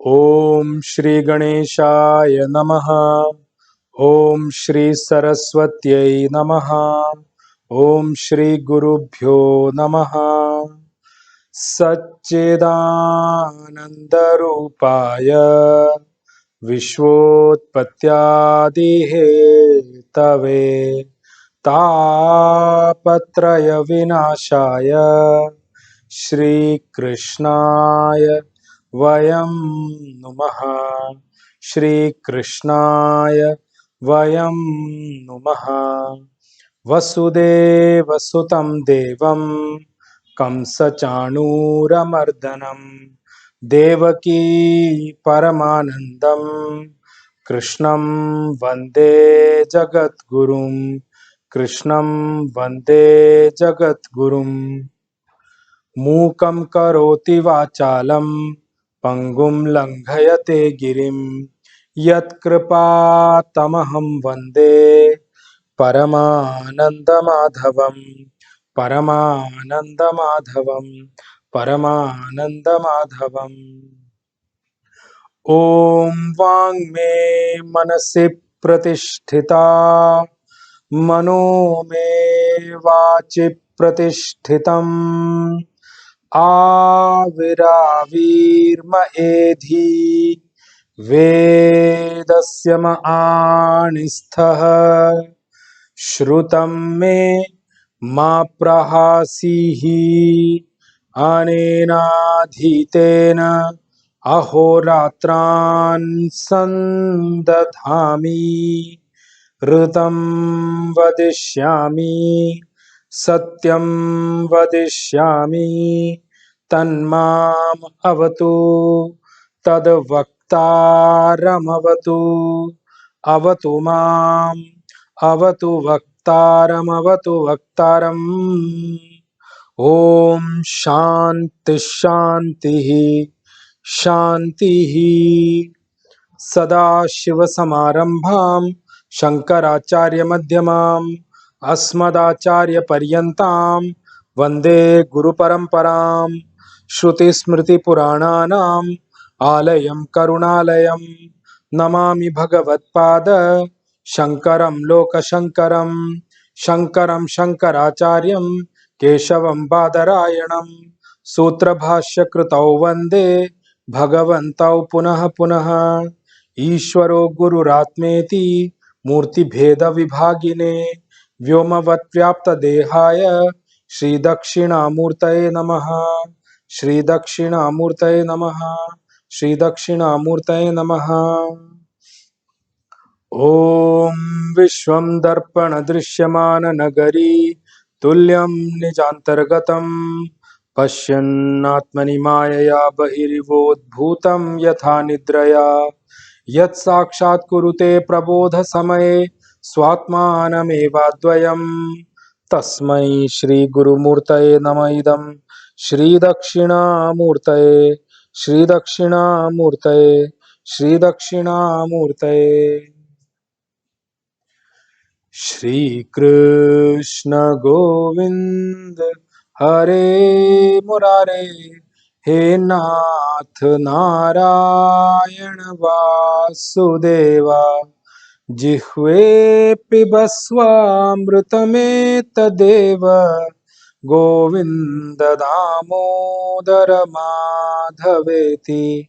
ओम श्री गणेशाय नमः। ओम श्री सरस्वत्यै नमः। ओम श्री गुरुभ्यो नमः। सच्चिदानन्दरूपाय विश्वोत्पत्त्यादिहेतवे तापत्रय विनाशाय श्रीकृष्णाय वयं नुमः। श्रीकृष्णाय वयं नुमः। वसुदेवसुतं देवं कंसचाणूरमर्दनं देवकी परमानन्दं कृष्णं वन्दे जगद्गुरुं। कृष्णं वन्दे जगद्गुरुम्। मूकं करोति वाचालं पङ्गुं लङ्घयते गिरिं यत्कृपातमहं वन्दे परमानन्दमाधवं। परमानन्दमाधवं परमानन्दमाधवम्। ॐ वाङ्मे मनसि प्रतिष्ठिता मनो मे वाचि प्रतिष्ठितम् आविरावीर्म एधि वेदस्य म आणिस्थः श्रुतं मे मा प्रहासीः अनेनाधीतेन अहोरात्रान् सन्दधामि ऋतं वदिष्यामि सत्यं वदिष्यामि तन्माम् अवतु तद्वक्तारमवतु अवतु माम् अवतु वक्तारमवतु वक्तारम्। ॐ शान्ति शान्तिः शान्तिः। सदाशिवसमारम्भां शङ्कराचार्यमध्यमाम् अस्मदाचार्यपर्यन्तां वन्दे गुरुपरम्पराम्। श्रुतिस्मृतिपुराणानाम् आलयं करुणालयं नमामि भगवत्पाद शङ्करं लोकशङ्करं। शङ्करं शङ्कराचार्यं केशवं बादरायणं सूत्रभाष्यकृतौ वन्दे भगवन्तौ पुनः पुनः। ईश्वरो गुरुरात्मेति मूर्तिभेदविभागिने व्योमवद्व्याप्तदेहाय श्रीदक्षिणामूर्तये नमः। श्रीदक्षिणामूर्तये नमः। श्रीदक्षिणामूर्तये नमः। ॐ विश्वं दर्पणदृश्यमाननगरी तुल्यं निजान्तर्गतं पश्यन्नात्मनि मायया बहिरिवोद्भूतं यथा निद्रया यत्साक्षात् कुरुते प्रबोधसमये स्वात्मानमेवाद्वयं तस्मै श्रीगुरुमूर्तये नमः। इदं श्रीदक्षिणामूर्तये श्रीदक्षिणामूर्तये श्रीदक्षिणामूर्तये। श्री कृष्ण गोविंद हरे मुरारे हे नाथ नारायण वासुदेवा जिह्वे पिबस्वामृतमेतदेव गोविंद दामोदर माधवेति।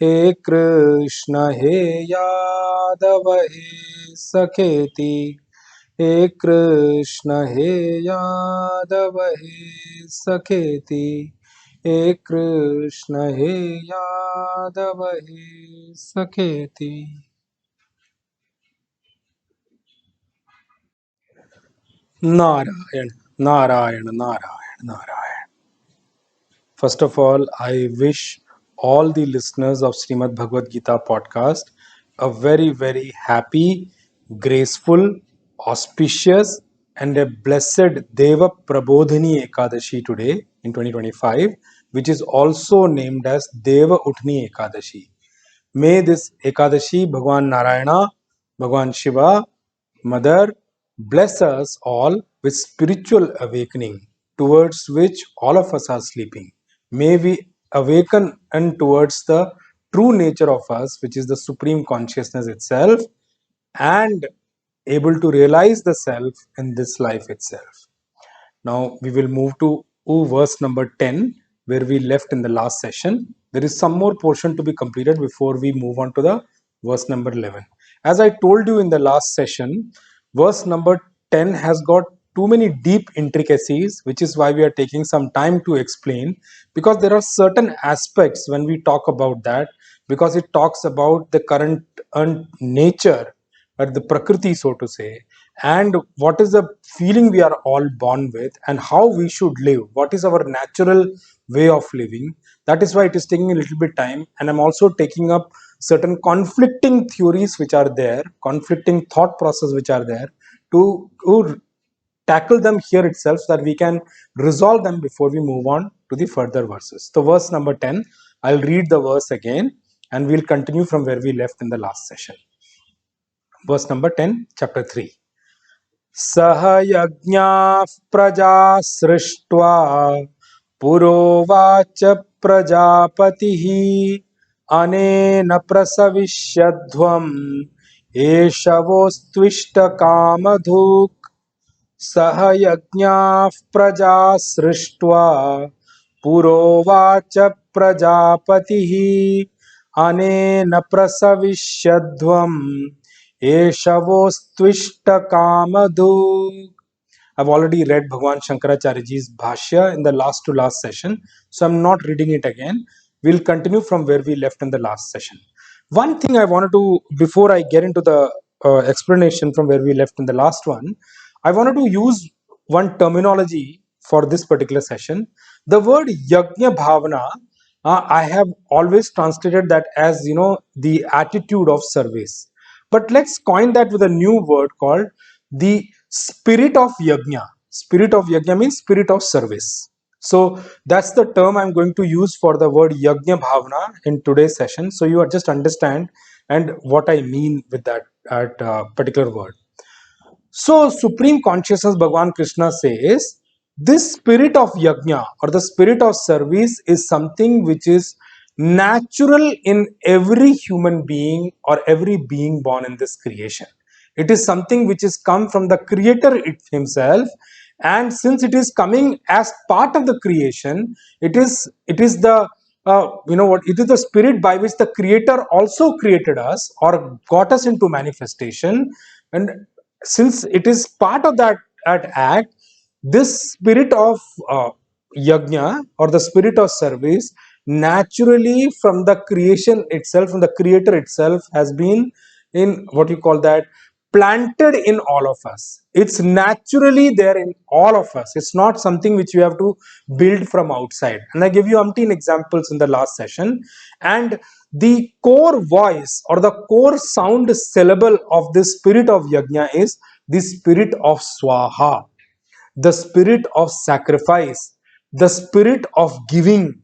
हे कृष्ण हे यादव हे सखेति। हे कृष्ण हे यादव हे सखेति। हे कृष्ण हे यादव हे सखेति। Narayan Narayan Narayan Narayan. First of all, I wish all the listeners of Srimad Bhagavad Gita podcast a very, very happy, graceful, auspicious, and a blessed Deva Prabodhini Ekadashi today in 2025, which is also named as Deva Utni Ekadashi. May this Ekadashi, Bhagwan Narayana, Bhagwan Shiva, Mother, bless us all with spiritual awakening towards which all of us are sleeping. May we awaken and towards the true nature of us, which is the supreme consciousness itself, and able to realize the self in this life itself. Now we will move to verse number 10, where we left in the last session. There is some more portion to be completed before we move on to the verse number 11. As I told you in the last session, verse number 10 has got too many deep intricacies, which is why we are taking some time to explain, because there are certain aspects when we talk about that, because it talks about the current nature or the prakriti, so to say, and what is the feeling we are all born with, and how we should live, what is our natural way of living. That is why it is taking a little bit time, and I'm also taking up certain conflicting theories which are there, conflicting thought process which are there, to tackle them here itself, so that we can resolve them before we move on to the further verses. So verse number 10, I'll read the verse again, and we'll continue from where we left in the last session. Verse number 10, chapter 3. सह यज्ञाः प्रजा सृष्ट्वा पुरोवाच प्रजापतिः अनेन प्रसविष्यध्वम् एषवोस्त्विष्टकामधुक् सह यज्ञाः प्रजा सृष्ट्वा पुरोवाच प्रजापतिः अनेन प्रसविष्यध्वम् Eshavostvishta I've already read Bhagwan Shankaracharyaji's Bhashya in the last to last session, so I'm not reading it again. We'll continue from where we left in the last session. One thing I wanted to, before I get into the explanation from where we left in the last one, I wanted to use one terminology for this particular session. The word Yajna Bhavana, I have always translated that as, the attitude of service. But let's coin that with a new word called the spirit of yajna. Spirit of yajna means spirit of service. So that's the term I'm going to use for the word yajna bhavana in today's session. So you just understand and what I mean with that particular word. So Supreme Consciousness Bhagavan Krishna says this spirit of yajna or the spirit of service is something which is natural in every human being or every being born in this creation. It is something which is come from the creator himself, and since it is coming as part of the creation, it is the it is the spirit by which the creator also created us or got us into manifestation. And since it is part of that act, this spirit of yajna or the spirit of service naturally from the creation itself, from the creator itself, has been in what you call that planted in all of us. It's naturally there in all of us. It's not something which you have to build from outside. And I give you umpteen examples in the last session. And the core voice or the core sound syllable of this spirit of yajna is the spirit of swaha, the spirit of sacrifice, the spirit of giving.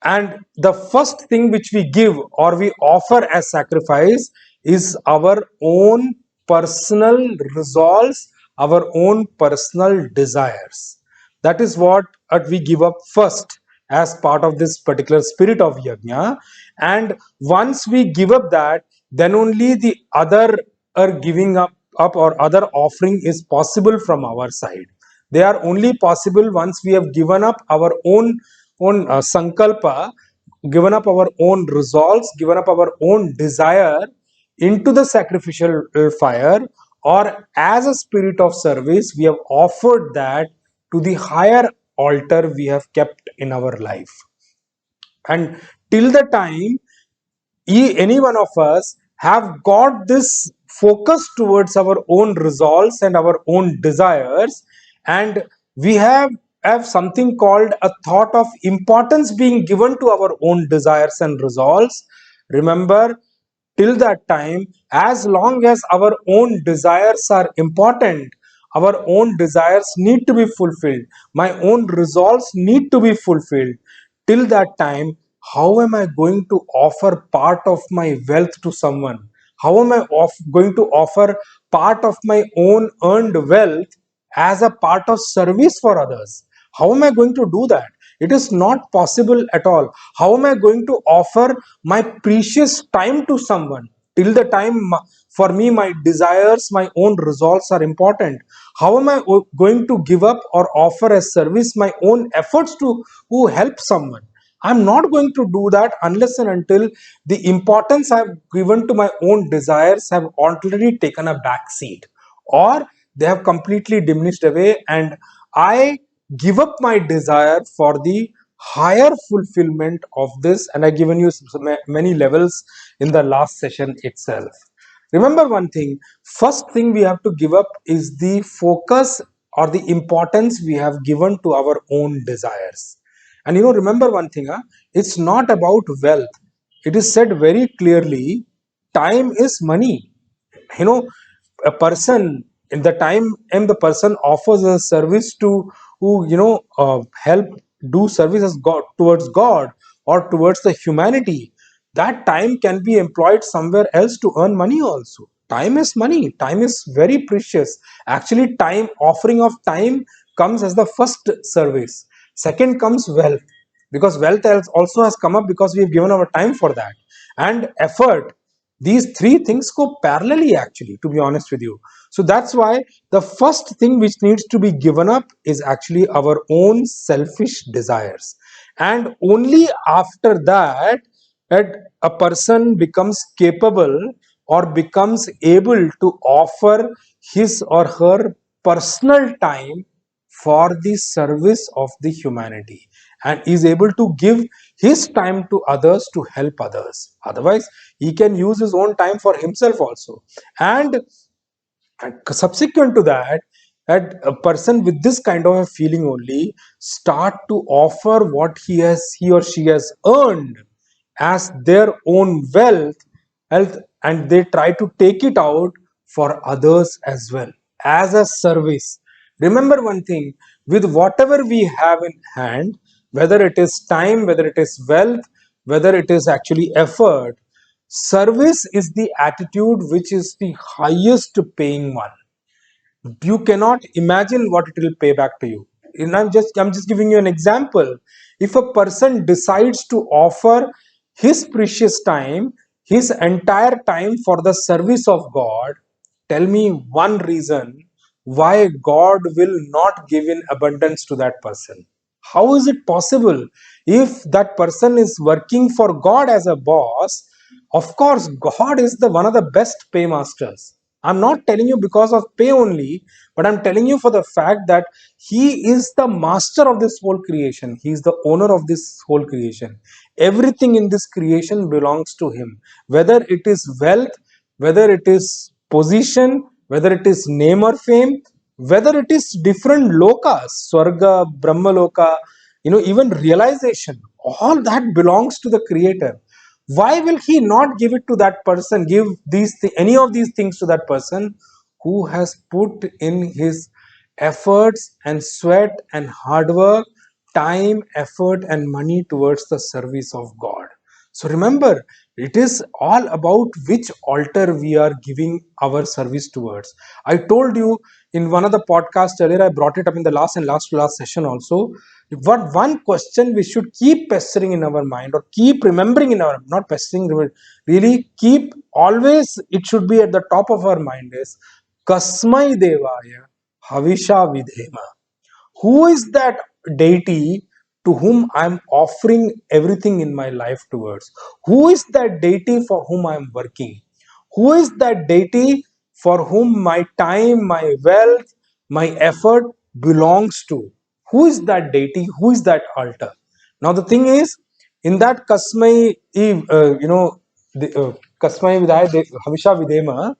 And the first thing which we give or we offer as sacrifice is our own personal resolves, our own personal desires. That is what we give up first as part of this particular spirit of yajna. And once we give up that, then only the other giving up or other offering is possible from our side. They are only possible once we have given up our own sankalpa, given up our own resolves, given up our own desire into the sacrificial fire, or as a spirit of service, we have offered that to the higher altar we have kept in our life. And till the time any one of us have got this focus towards our own resolves and our own desires, and we have have something called a thought of importance being given to our own desires and resolves. Remember, till that time, as long as our own desires are important, our own desires need to be fulfilled, my own resolves need to be fulfilled. Till that time, how am I going to offer part of my wealth to someone? How am I going to offer part of my own earned wealth as a part of service for others? How am I going to do that? It is not possible at all. How am I going to offer my precious time to someone? Till the time, for me, my desires, my own resolves are important. How am I going to give up or offer a service my own efforts to who help someone? I'm not going to do that unless and until the importance I've given to my own desires have already taken a back seat, or they have completely diminished away, and I give up my desire for the higher fulfillment of this. And I've given you many levels in the last session itself. Remember one thing: first thing we have to give up is the focus or the importance we have given to our own desires. And remember one thing, it's not about wealth. It is said very clearly, time is money. you know a person, in the time and the person offers a service to who help do service as god, towards god or towards the humanity, that time can be employed somewhere else to earn money also. Time is money, time is very precious. Actually, time, offering of time, comes as the first service. Second comes wealth, because wealth also has come up because we have given our time for that, and effort. These three things go parallelly, actually, to be honest with you. So that's why the first thing which needs to be given up is actually our own selfish desires. And only after that, a person becomes capable or becomes able to offer his or her personal time for the service of the humanity, and is able to give his time to others to help others. Otherwise, he can use his own time for himself also. And subsequent to that, a person with this kind of a feeling only start to offer what he or she has earned as their own wealth, and they try to take it out for others as well, as a service. Remember one thing: with whatever we have in hand, whether it is time, whether it is wealth, whether it is actually effort, service is the attitude which is the highest paying one. You cannot imagine what it will pay back to you. And I'm just giving you an example. If a person decides to offer his precious time, his entire time, for the service of god, tell me one reason why god will not give in abundance to that person. How is it possible? If that person is working for god as a boss, of course god is the one of the best paymasters. I'm not telling you because of pay only, but I'm telling you for the fact that he is the master of this whole creation. He is the owner of this whole creation. Everything in this creation belongs to him, whether it is wealth, whether it is position, whether it is name or fame, whether it is different lokas, swarga, brahma loka, even realization. All that belongs to the creator. Why will he not give it to that person, give any of these things to that person who has put in his efforts and sweat and hard work, time, effort and money towards the service of god? So remember, it is all about which altar we are giving our service towards. I told you in one of the podcasts earlier, I brought it up in the last session also. What one question we should keep pestering in our mind, or keep remembering in our, not pestering, really keep always, it should be at the top of our mind, is kasmai devaya havisha vidhema. Who is that deity to whom I'm offering everything in my life towards? Who is that deity for whom I'm working? Who is that deity for whom my time, my wealth, my effort belongs to? Who is that deity? Who is that altar? Now the thing is, in that kasmai, the kasmai vidaya havisha videma,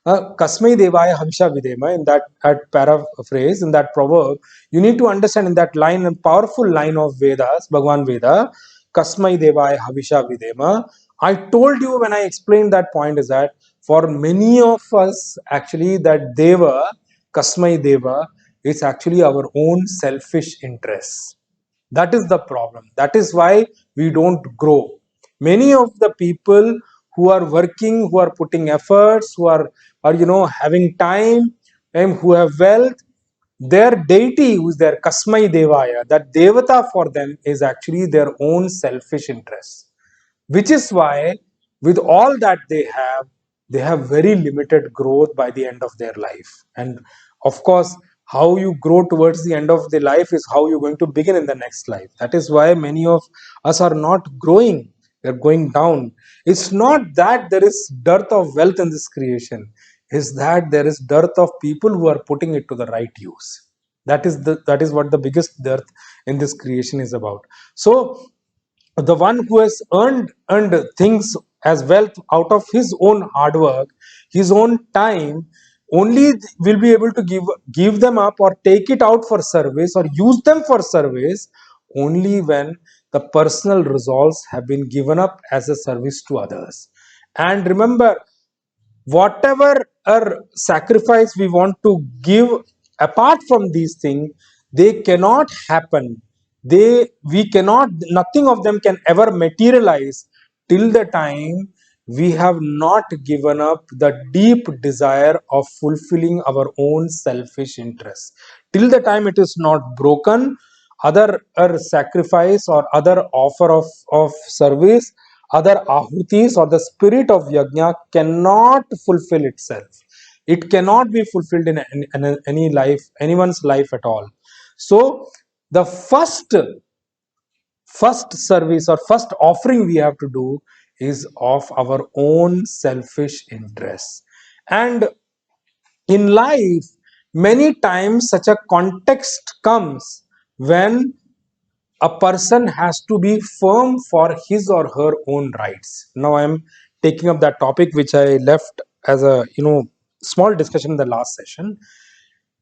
Kasmai Devaya Havisha Videma, in that paraphrase, in that proverb, you need to understand in that line, a powerful line of Vedas, Bhagwan Veda, Kasmai Devaya Havisha Videma. I told you when I explained that point is that for many of us, actually, that Deva, Kasmai Deva, is actually our own selfish interests. That is the problem. That is why we don't grow. Many of the people who are working, who are putting efforts, who are having time, and who have wealth, their deity, who is their Kasmai Devaya, that Devata for them is actually their own selfish interests, which is why with all that they have very limited growth by the end of their life. And of course, how you grow towards the end of the life is how you're going to begin in the next life. That is why many of us are not growing, they're going down. It's not that there is dearth of wealth in this creation, is that there is dearth of people who are putting it to the right use. That is what the biggest dearth in this creation is about. So the one who has earned things as wealth out of his own hard work, his own time, only will be able to give them up or take it out for service or use them for service only when the personal resolves have been given up as a service to others. And remember, whatever our sacrifice we want to give apart from these things, they cannot happen, we cannot, nothing of them can ever materialize till the time we have not given up the deep desire of fulfilling our own selfish interests. Till the time it is not broken, other sacrifice or other offer of service, other ahutis or the spirit of yajna cannot fulfill itself. It cannot be fulfilled in any life, anyone's life at all. So the first service or first offering we have to do is of our own selfish interests. And in life, many times such a context comes when a person has to be firm for his or her own rights. Now I am taking up that topic which I left as a small discussion in the last session.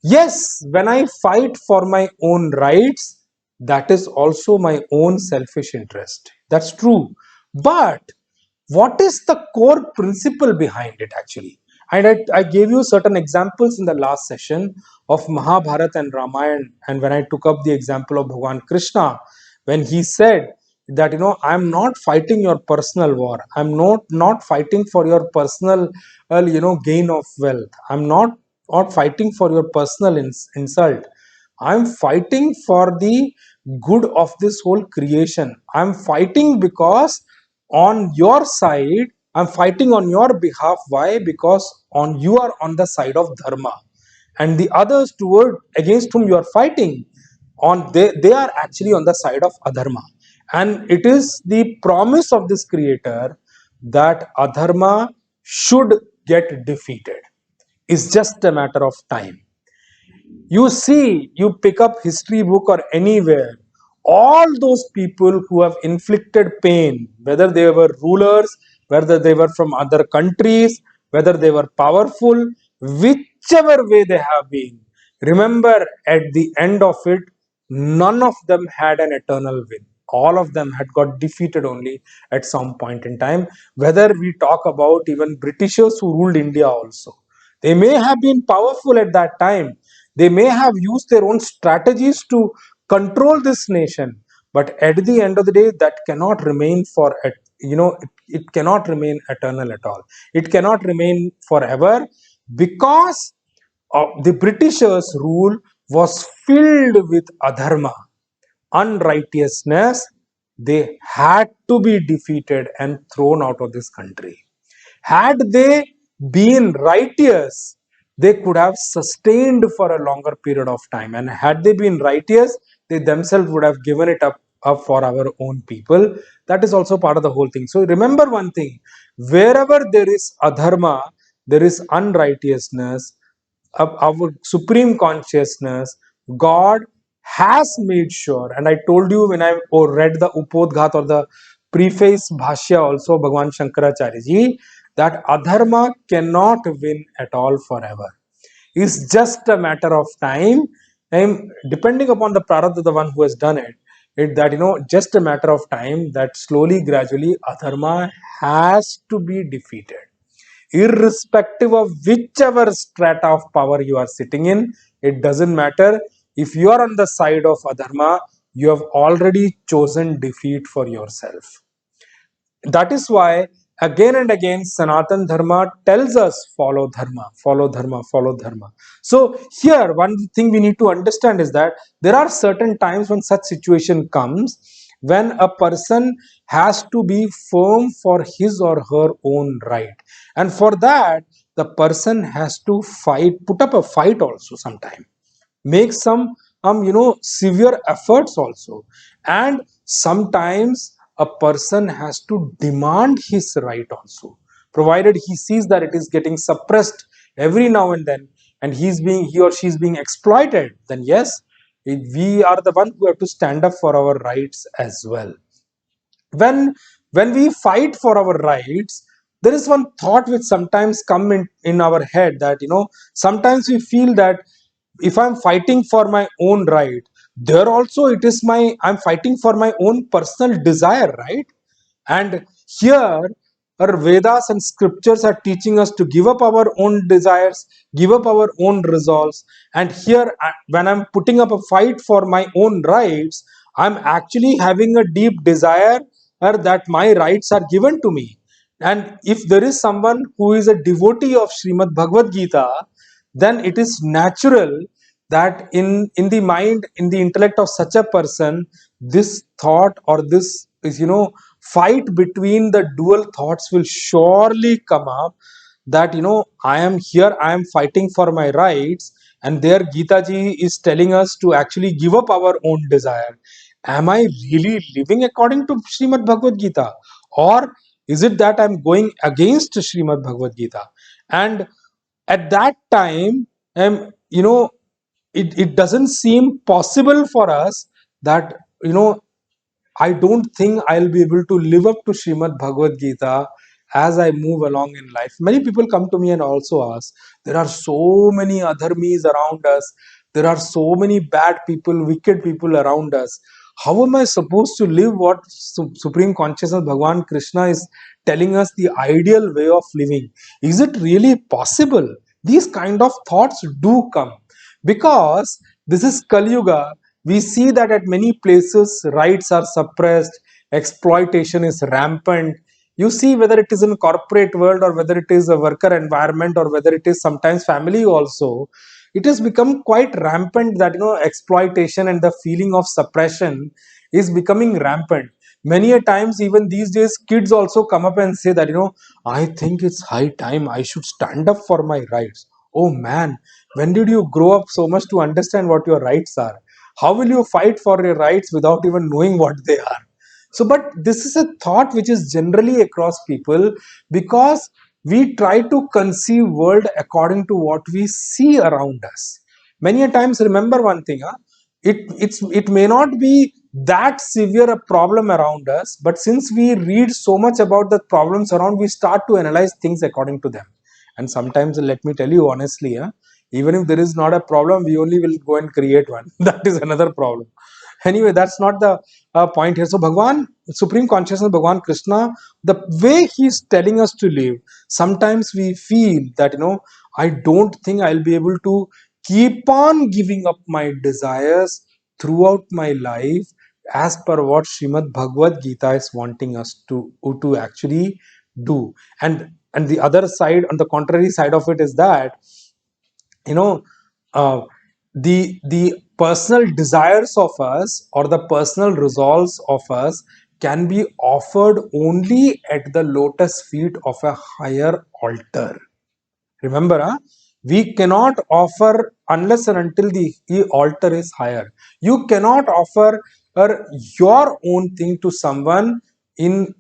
Yes, when I fight for my own rights, that is also my own selfish interest. That's true. But what is the core principle behind it actually? And I gave you certain examples in the last session of Mahabharata and Ramayana. And when I took up the example of Bhagwan Krishna, when he said that, I'm not fighting your personal war. I'm not fighting for your personal, gain of wealth. I'm not fighting for your personal insult. I'm fighting for the good of this whole creation. I'm fighting because on your side, I'm fighting on your behalf. Why? Because on you are on the side of dharma, and the others toward against whom you are fighting on, they are actually on the side of adharma. And it is the promise of this creator that adharma should get defeated. It's just a matter of time. You see, you pick up history book or anywhere, all those people who have inflicted pain, whether they were rulers, whether they were from other countries, whether they were powerful, whichever way they have been, remember, at the end of it, none of them had an eternal win. All of them had got defeated only at some point in time. Whether we talk about even Britishers who ruled India also, they may have been powerful at that time. They may have used their own strategies to control this nation, but at the end of the day, that cannot remain for it cannot remain eternal at all. It cannot remain forever, because the Britishers' rule was filled with adharma, unrighteousness. They had to be defeated and thrown out of this country. Had they been righteous, they could have sustained for a longer period of time. And had they been righteous, they themselves would have given it up for our own people. That is also part of the whole thing. So remember one thing: wherever there is adharma, there is unrighteousness, our supreme consciousness, God has made sure. And I told you when I read the Upodghat or the preface Bhashya also, Bhagwan Shankaracharya ji, that adharma cannot win at all forever. It's just a matter of time, and depending upon the prarabdha, the one who has done it, that just a matter of time that slowly, gradually, adharma has to be defeated, irrespective of whichever strata of power you are sitting in. It doesn't matter. If you are on the side of adharma, you have already chosen defeat for yourself. That is why again and again Sanatan Dharma tells us follow dharma, follow dharma, follow dharma. So here one thing we need to understand is that there are certain times when such situation comes, when a person has to be firm for his or her own right, and for that the person has to fight, put up a fight also sometime, make some severe efforts also, and sometimes a person has to demand his right also, provided he sees that it is getting suppressed every now and then, and he or she is being exploited, then yes, we are the one who have to stand up for our rights as well. When we fight for our rights, there is one thought which sometimes come in our head, that sometimes we feel that if I'm fighting for my own right, there also it is I'm fighting for my own personal desire, right? And here our Vedas and scriptures are teaching us to give up our own desires, give up our own resolves. And here, when I'm putting up a fight for my own rights, I'm actually having a deep desire that my rights are given to me. And if there is someone who is a devotee of Srimad Bhagavad Gita, then it is natural that in the mind, in the intellect of such a person, this thought or this is fight between the dual thoughts will surely come up, that I am here, I am fighting for my rights, and there Gita ji is telling us to actually give up our own desire. Am I really living according to Srimad Bhagavad Gita, or is it that I'm going against Srimad Bhagavad Gita? And at that time, it doesn't seem possible for us that I don't think I'll be able to live up to Srimad Bhagavad Gita as I move along in life. Many people come to me and also ask, there are so many adharmis around us, there are so many bad people, wicked people around us. How am I supposed to live what Supreme Consciousness Bhagavan Krishna is telling us the ideal way of living? Is it really possible? These kind of thoughts do come because this is Kali Yuga. We see that at many places rights are suppressed, exploitation is rampant. You see, whether it is in corporate world or whether it is a worker environment or whether it is sometimes family also, it has become quite rampant that exploitation and the feeling of suppression is becoming rampant. Many a times, even these days, kids also come up and say that I think it's high time I should stand up for my rights. Oh man, when did you grow up so much to understand what your rights are? How will you fight for your rights without even knowing what they are? So, but this is a thought which is generally across people, because we try to conceive world according to what we see around us. Many a times, remember one thing, it may not be that severe a problem around us, but since we read so much about the problems around, we start to analyze things according to them. And sometimes, let me tell you honestly, even if there is not a problem, we only will go and create one. That is another problem. Anyway, that's not the point here. So Bhagwan, Supreme Consciousness, Bhagwan Krishna, the way he's telling us to live, sometimes we feel that I don't think I'll be able to keep on giving up my desires throughout my life as per what Srimad Bhagavad Gita is wanting us to actually do. And the other side, on the contrary side of it, is that you know uh, the personal desires of us or the personal resolves of us can be offered only at the lotus feet of a higher altar. Remember, we cannot offer unless and until the altar is higher. You cannot offer your own thing to someone in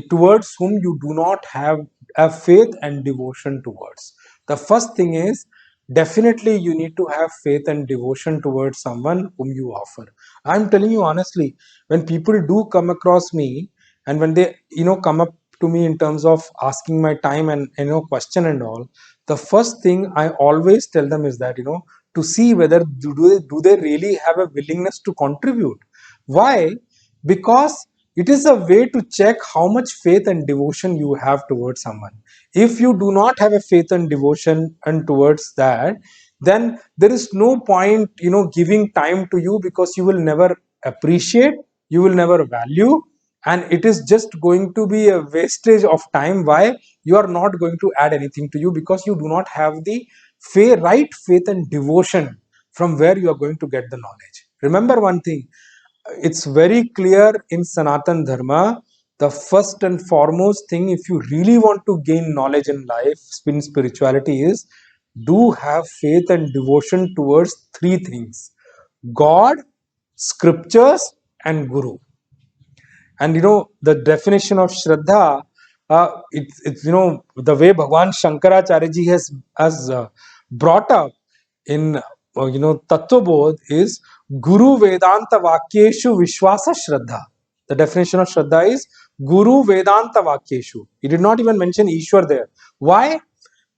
towards whom you do not have a faith and devotion towards. The first thing is, definitely you need to have faith and devotion towards someone whom you offer. I'm telling you honestly, when people do come across me and when they come up to me in terms of asking my time and question and all, the first thing I always tell them is that to see whether do they really have a willingness to contribute. Why? Because it is a way to check how much faith and devotion you have towards someone. If you do not have a faith and devotion and towards that, then there is no point giving time to you, because you will never appreciate, you will never value, and it is just going to be a wastage of time. Why? You are not going to add anything to you, because you do not have the right faith and devotion from where you are going to get the knowledge. Remember one thing, it's very clear in Sanatan Dharma, the first and foremost thing, if you really want to gain knowledge in life, in spirituality, is do have faith and devotion towards three things: God, scriptures, and Guru. And the definition of Shraddha, it's the way Bhagwan Shankaracharya ji has brought up in Tattva Bodh is Guru Vedanta Vakyeshu Vishwasa Shraddha. The definition of Shraddha is Guru Vedanta Vakyeshu. He did not even mention Ishwar there. Why?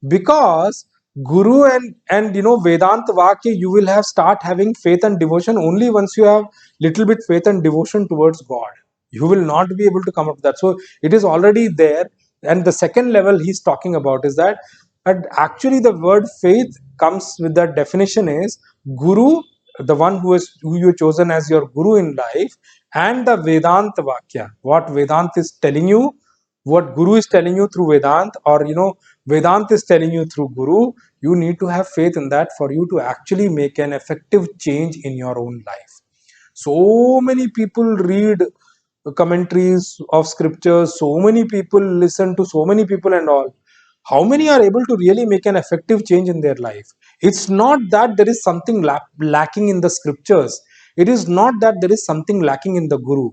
Because Guru and Vedanta Vakya, you will have start having faith and devotion only once you have little bit faith and devotion towards God. You will not be able to come up with that. So it is already there. And the second level he's talking about is that, and actually the word faith comes with that definition is Guru, the one who you chosen as your Guru in life, and the Vedanta Vakya. What Vedanta is telling you, what Guru is telling you through Vedant, or Vedant is telling you through Guru, you need to have faith in that for you to actually make an effective change in your own life. So many people read commentaries of scriptures, so many people listen to so many people and all. How many are able to really make an effective change in their life? It's not that there is something lacking in the scriptures. It is not that there is something lacking in the Guru.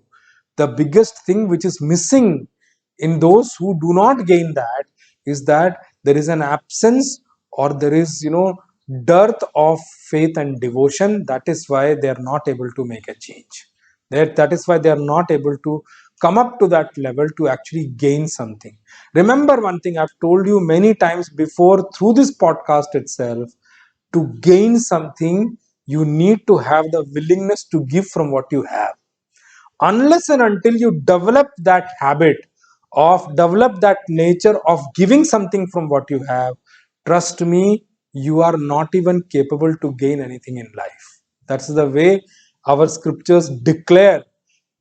The biggest thing which is missing in those who do not gain that is that there is an absence, or there is dearth of faith and devotion. That is why they are not able to make a change. That is why they are not able to come up to that level to actually gain something. Remember one thing I've told you many times before through this podcast itself: to gain something, you need to have the willingness to give from what you have. Unless and until you develop that habit of develop that nature of giving something from what you have, trust me, you are not even capable to gain anything in life. That's the way our scriptures declare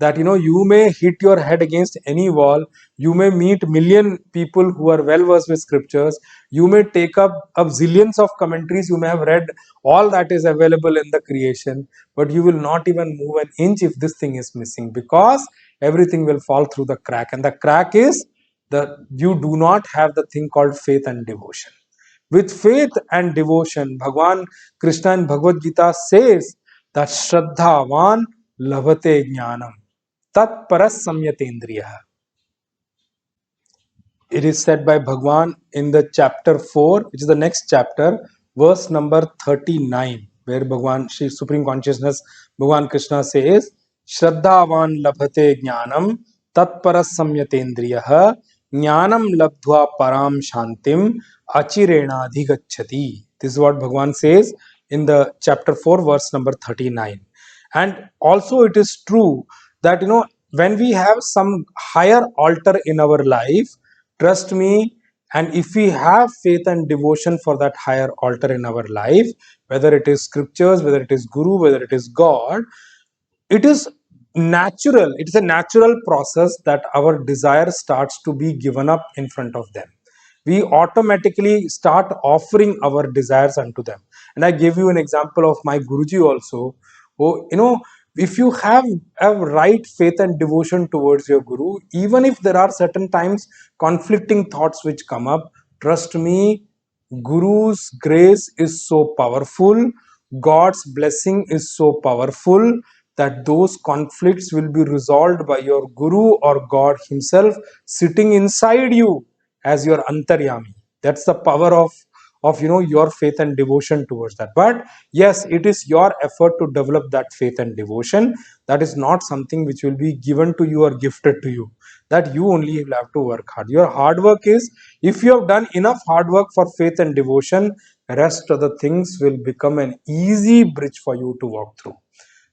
that you may hit your head against any wall, you may meet million people who are well versed with scriptures, you may take up zillions of commentaries, you may have read all that is available in the creation, but you will not even move an inch if this thing is missing, because everything will fall through the crack. And the crack is that you do not have the thing called faith and devotion. With faith and devotion, Bhagwan Krishna in Bhagavad Gita says that Shraddhavan labhate jnanam tat paras samyatendriya. It is said by Bhagwan in the chapter 4, which is the next chapter, verse number 39, where Bhagwan, Shri Supreme Consciousness, Bhagwan Krishna says, Shraddhavan labhate jnanam tat paras samyatendriya jnanam labdhva param shantim achirena adhigacchati. This is what Bhagwan says in the chapter 4, verse number 39. And also it is true that when we have some higher altar in our life, trust me, and if we have faith and devotion for that higher altar in our life, whether it is scriptures, whether it is Guru, whether it is God, it is natural, it is a natural process that our desire starts to be given up in front of them. We automatically start offering our desires unto them. And I gave you an example of my Guruji also. Oh, if you have a right faith and devotion towards your Guru, even if there are certain times conflicting thoughts which come up, trust me, Guru's grace is so powerful, God's blessing is so powerful, that those conflicts will be resolved by your Guru or God Himself sitting inside you as your Antaryami. That's the power of of your faith and devotion towards that. But yes, it is your effort to develop that faith and devotion. That is not something which will be given to you or gifted to you, that you only will have to work hard. Your hard work is, if you have done enough hard work for faith and devotion, rest of the things will become an easy bridge for you to walk through.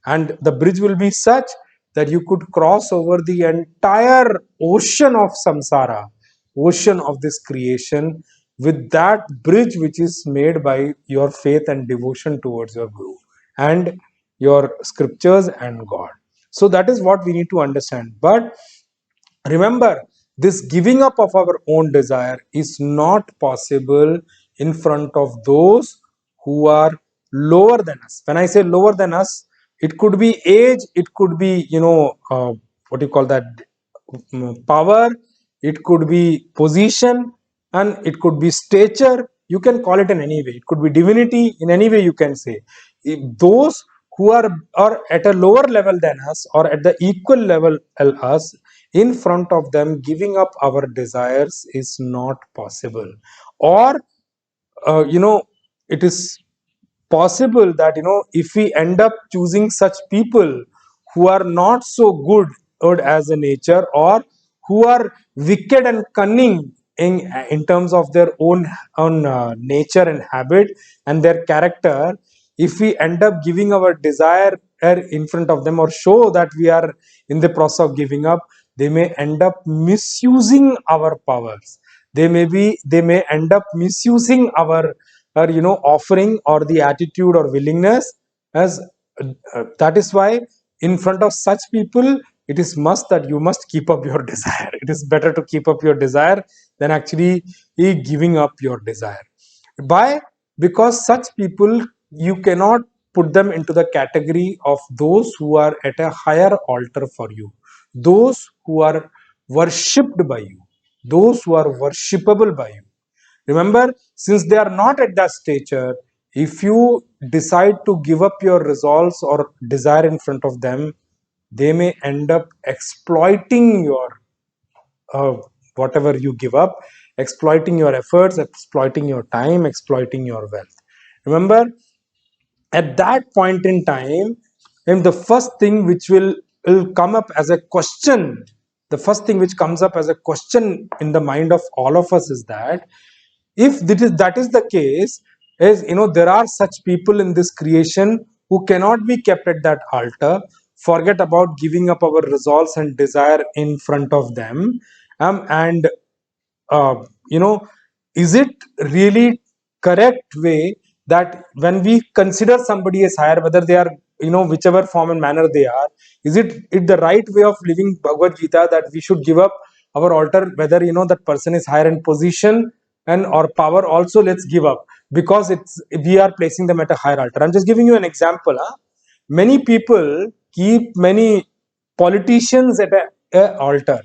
And the bridge will be such that you could cross over the entire ocean of samsara, ocean of this creation, with that bridge which is made by your faith and devotion towards your guru and your scriptures and God. So that is what we need to understand. But remember, this giving up of our own desire is not possible in front of those who are lower than us. When I say lower than us, it could be age, it could be, what do you call that, power, it could be position, and it could be stature. You can call it in any way. It could be divinity, in any way you can say. If those who are at a lower level than us or at the equal level as us, in front of them, giving up our desires is not possible. Or it is possible that if we end up choosing such people who are not so good as a nature, or who are wicked and cunning in terms of their own nature and habit and their character, if we end up giving our desire in front of them, or show that we are in the process of giving up, they may end up misusing our powers. They may end up misusing our offering or the attitude or willingness. As that is why, in front of such people, it is must that you must keep up your desire. It is better to keep up your desire than actually giving up your desire. Why? Because such people, you cannot put them into the category of those who are at a higher altar for you, those who are worshipped by you, those who are worshipable by you. Remember, since they are not at that stature, if you decide to give up your resolves or desire in front of them, they may end up exploiting your uh, whatever you give up, exploiting your efforts, exploiting your time, exploiting your wealth. Remember, at that point in time, and the first thing which will come up as a question, the first thing which comes up as a question in the mind of all of us is that, if that is the case, is there are such people in this creation who cannot be kept at that altar. Forget about giving up our resolves and desire in front of them. And uh, you know is it really correct way that when we consider somebody as higher, whether they are whichever form and manner they are, is it the right way of living Bhagavad Gita that we should give up our altar, whether that person is higher in position and or power also, let's give up because we are placing them at a higher altar. I'm just giving you an example. Many people keep many politicians at a altar.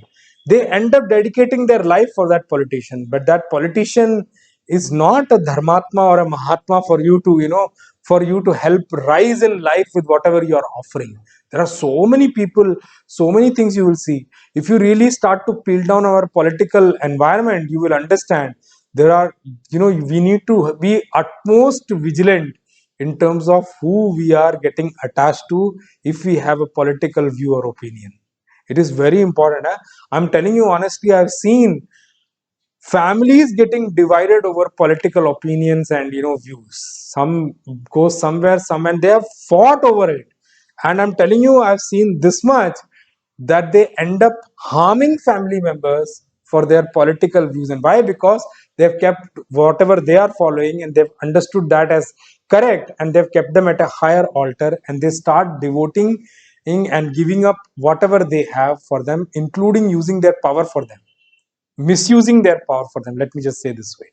They end up dedicating their life for that politician, but that politician is not a dharmatma or a mahatma for you to help rise in life with whatever you are offering. There are so many people, so many things you will see. If you really start to peel down our political environment, you will understand there are we need to be utmost vigilant in terms of who we are getting attached to if we have a political view or opinion. It is very important. I'm telling you honestly, I've seen families getting divided over political opinions and views. Some go somewhere, some, and they have fought over it. And I'm telling you, I've seen this much, that they end up harming family members for their political views. And why? Because they've kept whatever they are following and they've understood that as correct, and they've kept them at a higher altar, and they start devoting and giving up whatever they have for them, including using their power for them, misusing their power for them. Let me just say this way.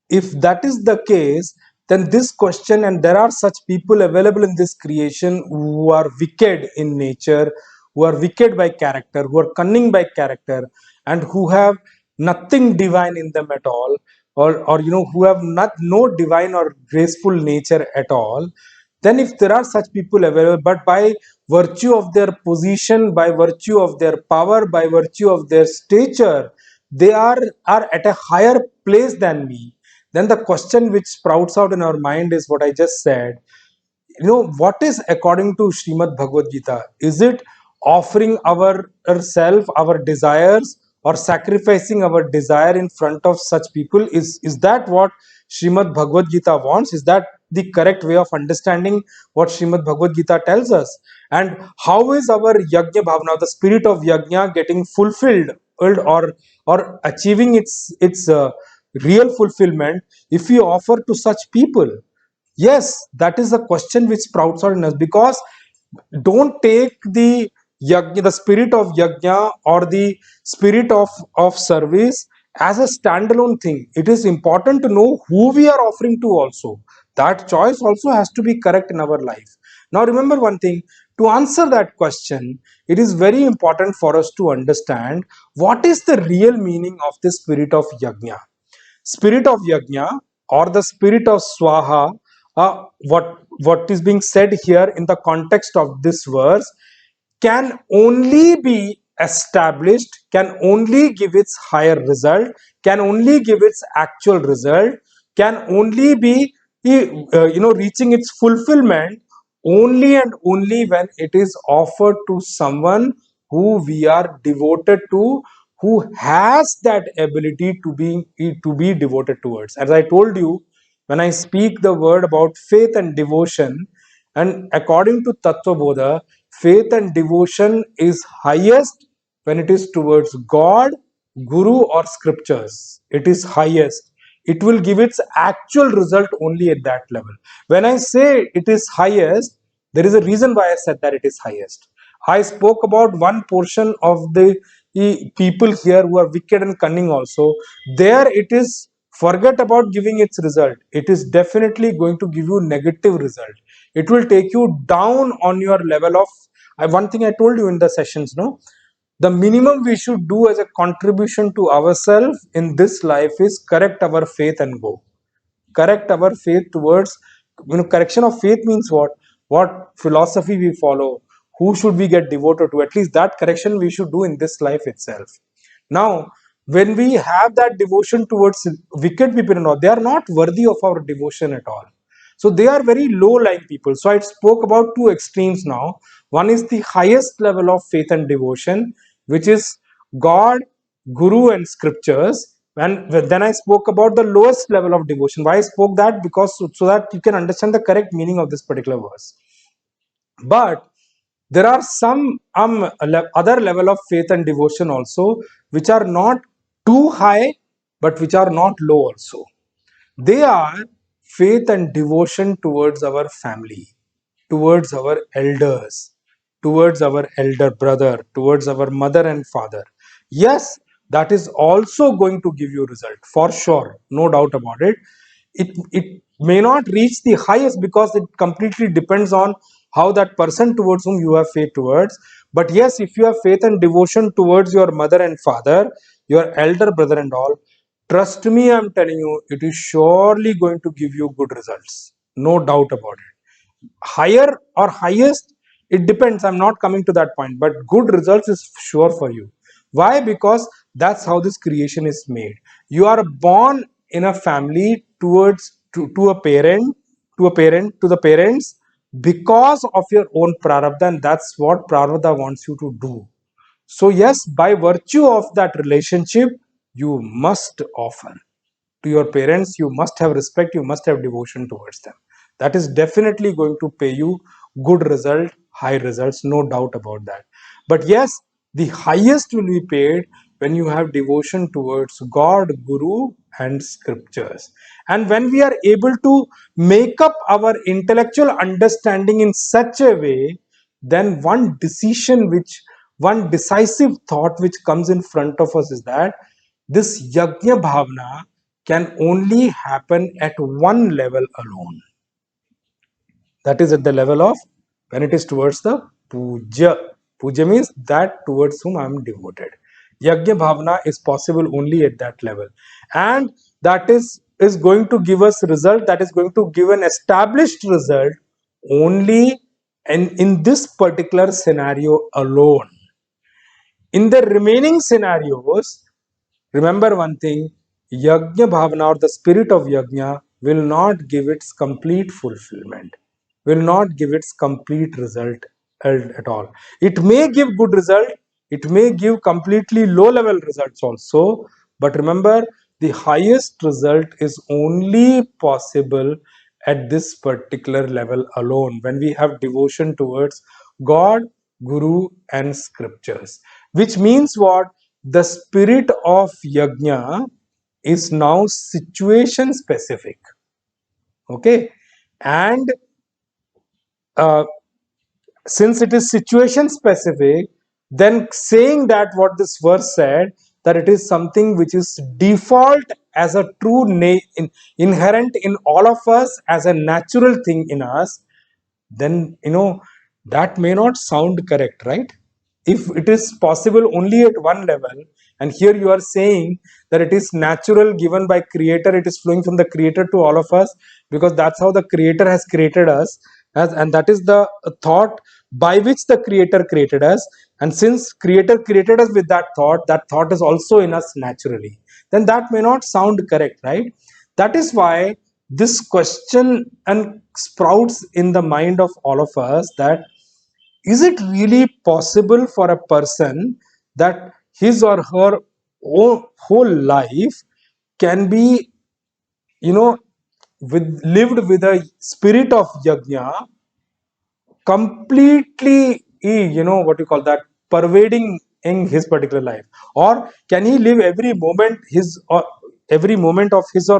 If that is the case, then this question, and there are such people available in this creation who are wicked in nature, who are wicked by character, who are cunning by character, and who have nothing divine in them at all, or who have no divine or graceful nature at all. Then if there are such people available, but by virtue of their position, by virtue of their power, by virtue of their stature, they are at a higher place than me, then the question which sprouts out in our mind is what I just said. What is according to Srimad Bhagavad Gita? Is it offering ourself, our desires, or sacrificing our desire in front of such people? Is that what Srimad Bhagavad Gita wants? Is that the correct way of understanding what Srimad Bhagavad Gita tells us? And how is our yajna bhavana, the spirit of yajna, getting fulfilled or achieving its real fulfillment if we offer to such people? Yes, that is the question which sprouts out in us, because don't take the yajna, the spirit of yajna or the spirit of service as a standalone thing. It is important to know who we are offering to also. That choice also has to be correct in our life. Now remember one thing, to answer that question, it is very important for us to understand what is the real meaning of the spirit of yajna. Spirit of yajna or the spirit of swaha, what is being said here in the context of this verse, can only be established, can only give its higher result, can only give its actual result, can only be reaching its fulfillment only and only when it is offered to someone who we are devoted to, who has that ability to be devoted towards. As I told you, when I speak the word about faith and devotion, and according to Tattva Bodha, faith and devotion is highest when it is towards God, Guru, or scriptures. It is highest. It will give its actual result only at that level. When I say it is highest, there is a reason why I said that it is highest. I spoke about one portion of the people here who are wicked and cunning also. There it is, forget about giving its result. It is definitely going to give you negative result. It will take you down on your level of, one thing I told you in the sessions, no, the minimum we should do as a contribution to ourselves in this life is correct our faith and go. Correct our faith towards, correction of faith means what philosophy we follow, who should we get devoted to, at least that correction we should do in this life itself. Now when we have that devotion towards wicked people, they are not worthy of our devotion at all. So they are very low lying people. So I spoke about two extremes now. One is the highest level of faith and devotion, which is God, Guru, and scriptures. And then I spoke about the lowest level of devotion. Why I spoke that? Because so that you can understand the correct meaning of this particular verse. But there are some other level of faith and devotion also, which are not too high, but which are not low also. They are faith and devotion towards our family, towards our elders, towards our elder brother, towards our mother and father. Yes, that is also going to give you result for sure, no doubt about it. It may not reach the highest because it completely depends on how that person towards whom you have faith towards. But yes, if you have faith and devotion towards your mother and father, your elder brother and all, trust me, I'm telling you, it is surely going to give you good results. No doubt about it. Higher or highest, it depends. I'm not coming to that point, but good results is sure for you. Why? Because that's how this creation is made. You are born in a family towards to a parent, to the parents, because of your own prarabdha, and that's what prarabdha wants you to do. So yes, by virtue of that relationship, you must offer to your parents, you must have respect, you must have devotion towards them. That is definitely going to pay you good result, high results, no doubt about that. But yes, the highest will be paid when you have devotion towards God, Guru, and scriptures. And when we are able to make up our intellectual understanding in such a way, then one decisive thought which comes in front of us is that this yajna bhavana can only happen at one level alone. That is at the level of when it is towards the puja. Puja means that towards whom I am devoted. Yajna bhavana is possible only at that level. And that is going to give us result, that is going to give an established result only in this particular scenario alone. In the remaining scenarios, remember one thing, Yajna Bhavana or the spirit of Yajna will not give its complete fulfillment, will not give its complete result at all. It may give good result, it may give completely low level results also, but remember the highest result is only possible at this particular level alone when we have devotion towards God, Guru, and scriptures. Which means what? The spirit of Yajna is now situation specific. Okay, and uh, since it is situation specific, then saying that what this verse said, that it is something which is default as a true inherent in all of us as a natural thing in us, then that may not sound correct, right? If it is possible only at one level, and here you are saying that it is natural given by creator, it is flowing from the creator to all of us because that's how the creator has created us, and that is the thought by which the creator created us, and since creator created us with that thought is also in us naturally, then that may not sound correct, right? That is why this question and sprouts in the mind of all of us, that is it really possible for a person that his or her whole life can be lived with a spirit of yajna completely, what you call that, pervading in his particular life? Or can he live every moment his or every moment of his or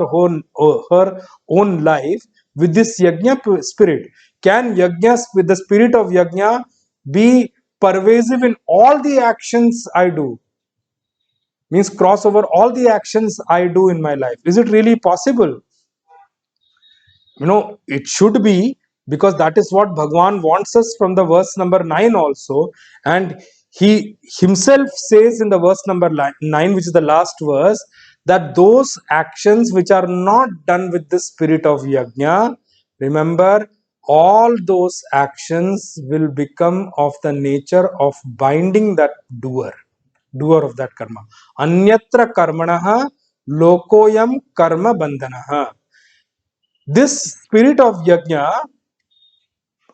her own life with this yajna spirit? Can yajna with the spirit of yajna be pervasive in all the actions I do, means cross over all the actions I do in my life? Is it really possible? It should be, because that is what Bhagwan wants us from the verse number 9 also. And he himself says in the verse number 9, which is the last verse, that those actions which are not done with the spirit of yajna, remember, all those actions will become of the nature of binding that doer of that karma. Anyatra karmanaha lokoyam karma bandhanaha. This spirit of yajna,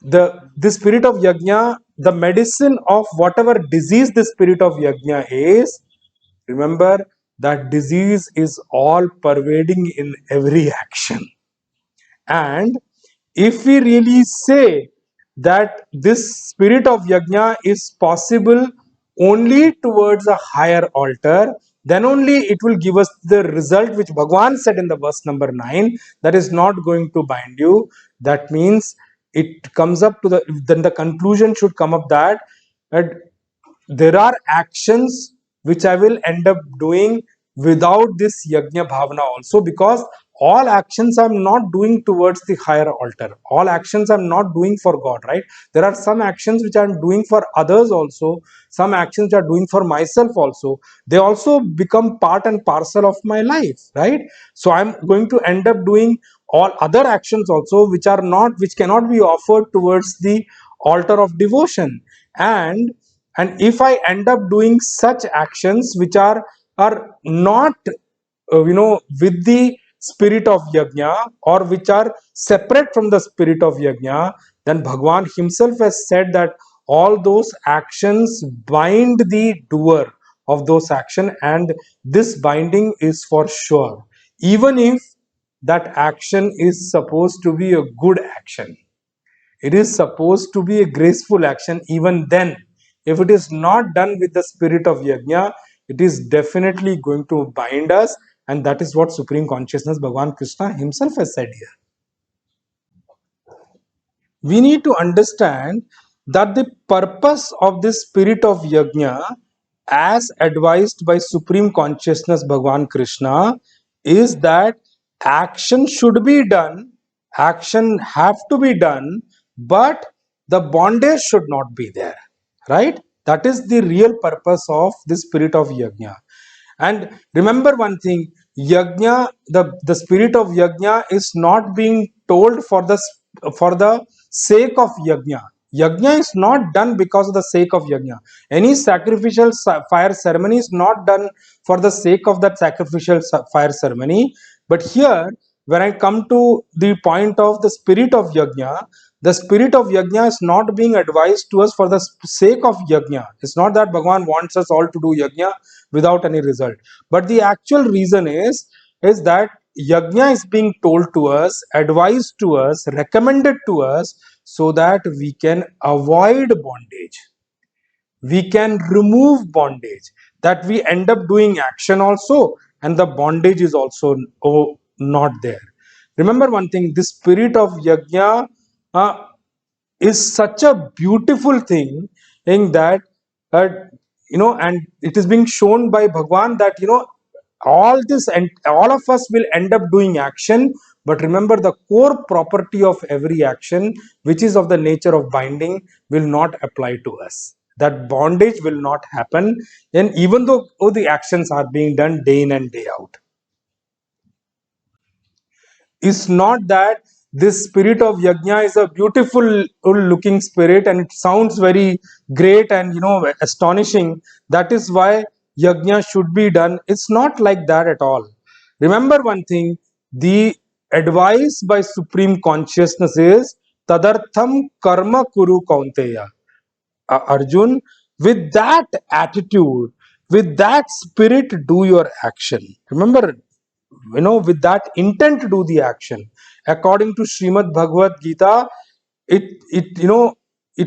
the spirit of yajna, the medicine of whatever disease the spirit of yajna is, remember, that disease is all pervading in every action. And if we really say that this spirit of yajna is possible only towards a higher altar, then only it will give us the result which Bhagwan said in the verse number 9, that is not going to bind you. That means it comes up to then the conclusion should come up that there are actions which I will end up doing without this yajna bhavana also, because all actions I'm not doing towards the higher altar. All actions I'm not doing for God, right? There are some actions which I'm doing for others also, some actions which are doing for myself also. They also become part and parcel of my life, right? So I'm going to end up doing all other actions also which cannot be offered towards the altar of devotion. And if I end up doing such actions which are not with the spirit of yajna, or which are separate from the spirit of yajna, then Bhagwan himself has said that all those actions bind the doer of those action, and this binding is for sure, even if that action is supposed to be a good action. It is supposed to be a graceful action. Even then, if it is not done with the spirit of yajna, it is definitely going to bind us, and that is what Supreme Consciousness Bhagavan Krishna himself has said here. We need to understand that the purpose of this spirit of yajna, as advised by Supreme Consciousness Bhagavan Krishna, is that action should be done, action have to be done, but the bondage should not be there, right? That is the real purpose of the spirit of yajna. And remember one thing, yajna, the spirit of yajna is not being told for the sake of yajna. Yajna is not done because of the sake of yajna. Any sacrificial fire ceremony is not done for the sake of that sacrificial fire ceremony. But here, when I come to the point of the spirit of yajna, the spirit of yajna is not being advised to us for the sake of yajna. It's not that Bhagavan wants us all to do yajna without any result. But the actual reason is that yajna is being told to us, advised to us, recommended to us, so that we can avoid bondage, we can remove bondage, that we end up doing action also, and the bondage is also not there. Remember one thing, the spirit of yajna uh, is such a beautiful thing in that uh, and it is being shown by Bhagwan that all this and all of us will end up doing action, but remember the core property of every action, which is of the nature of binding, will not apply to us. That bondage will not happen, and even though the actions are being done day in and day out. It's not that this spirit of yajna is a beautiful looking spirit and it sounds very great and astonishing, that is why yajna should be done. It's not like that at all. Remember one thing, the advice by supreme consciousness is tadartham karma kuru kaunteya. Arjun, with that attitude, with that spirit, do your action. Remember, with that intent to do the action. According to Srimad Bhagavad Gita, it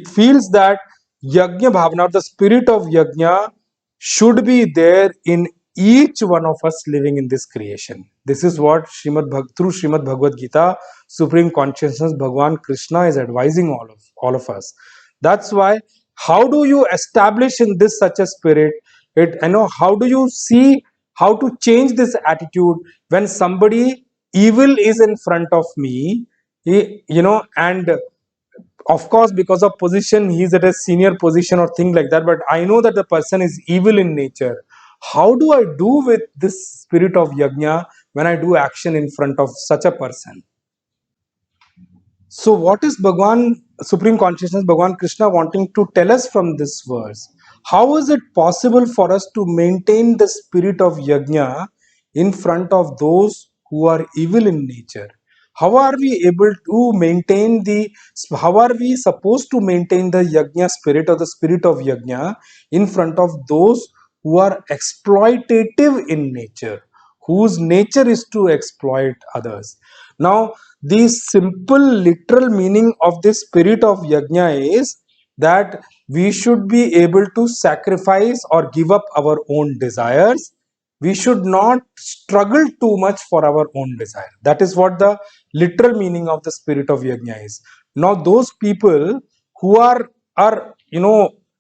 feels that yajna bhavana, the spirit of yajna, should be there in each one of us living in this creation. This is what through Srimad Bhagavad Gita, Supreme Consciousness, Bhagwan Krishna is advising all of us. That's why, how do you establish in this such a spirit? How do you see how to change this attitude when somebody evil is in front of me, and of course because of position he's at a senior position or thing like that, but I know that the person is evil in nature. How do I do with this spirit of yajna when I do action in front of such a person? So what is Bhagwan, Supreme Consciousness, Bhagwan Krishna wanting to tell us from this verse? How is it possible for us to maintain the spirit of yajna in front of those who are evil in nature? How are we able to maintain how are we supposed to maintain the yajna spirit or the spirit of yajna in front of those who are exploitative in nature, whose nature is to exploit others? Now, the simple literal meaning of this spirit of yajna is that we should be able to sacrifice or give up our own desires. We should not struggle too much for our own desire. That is what the literal meaning of the spirit of yajna is. Now those people who are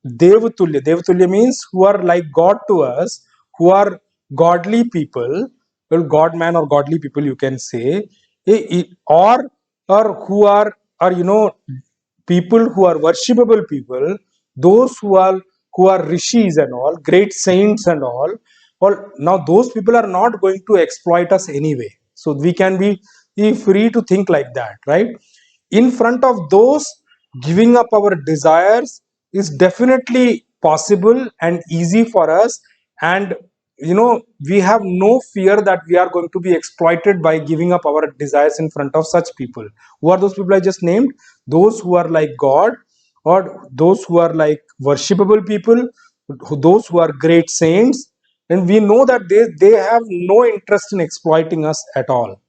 devatulya means who are like god to us, who are godly people, well, god man or godly people you can say, or who are people who are worshipable people, those who are rishis and all, great saints and all. Well, now those people are not going to exploit us anyway, so we can be free to think like that, right? In front of those, giving up our desires is definitely possible and easy for us, and we have no fear that we are going to be exploited by giving up our desires in front of such people. Who are those people I just named? Those who are like god, or those who are like worshipable people, those who are great saints, and we know that they have no interest in exploiting us at all.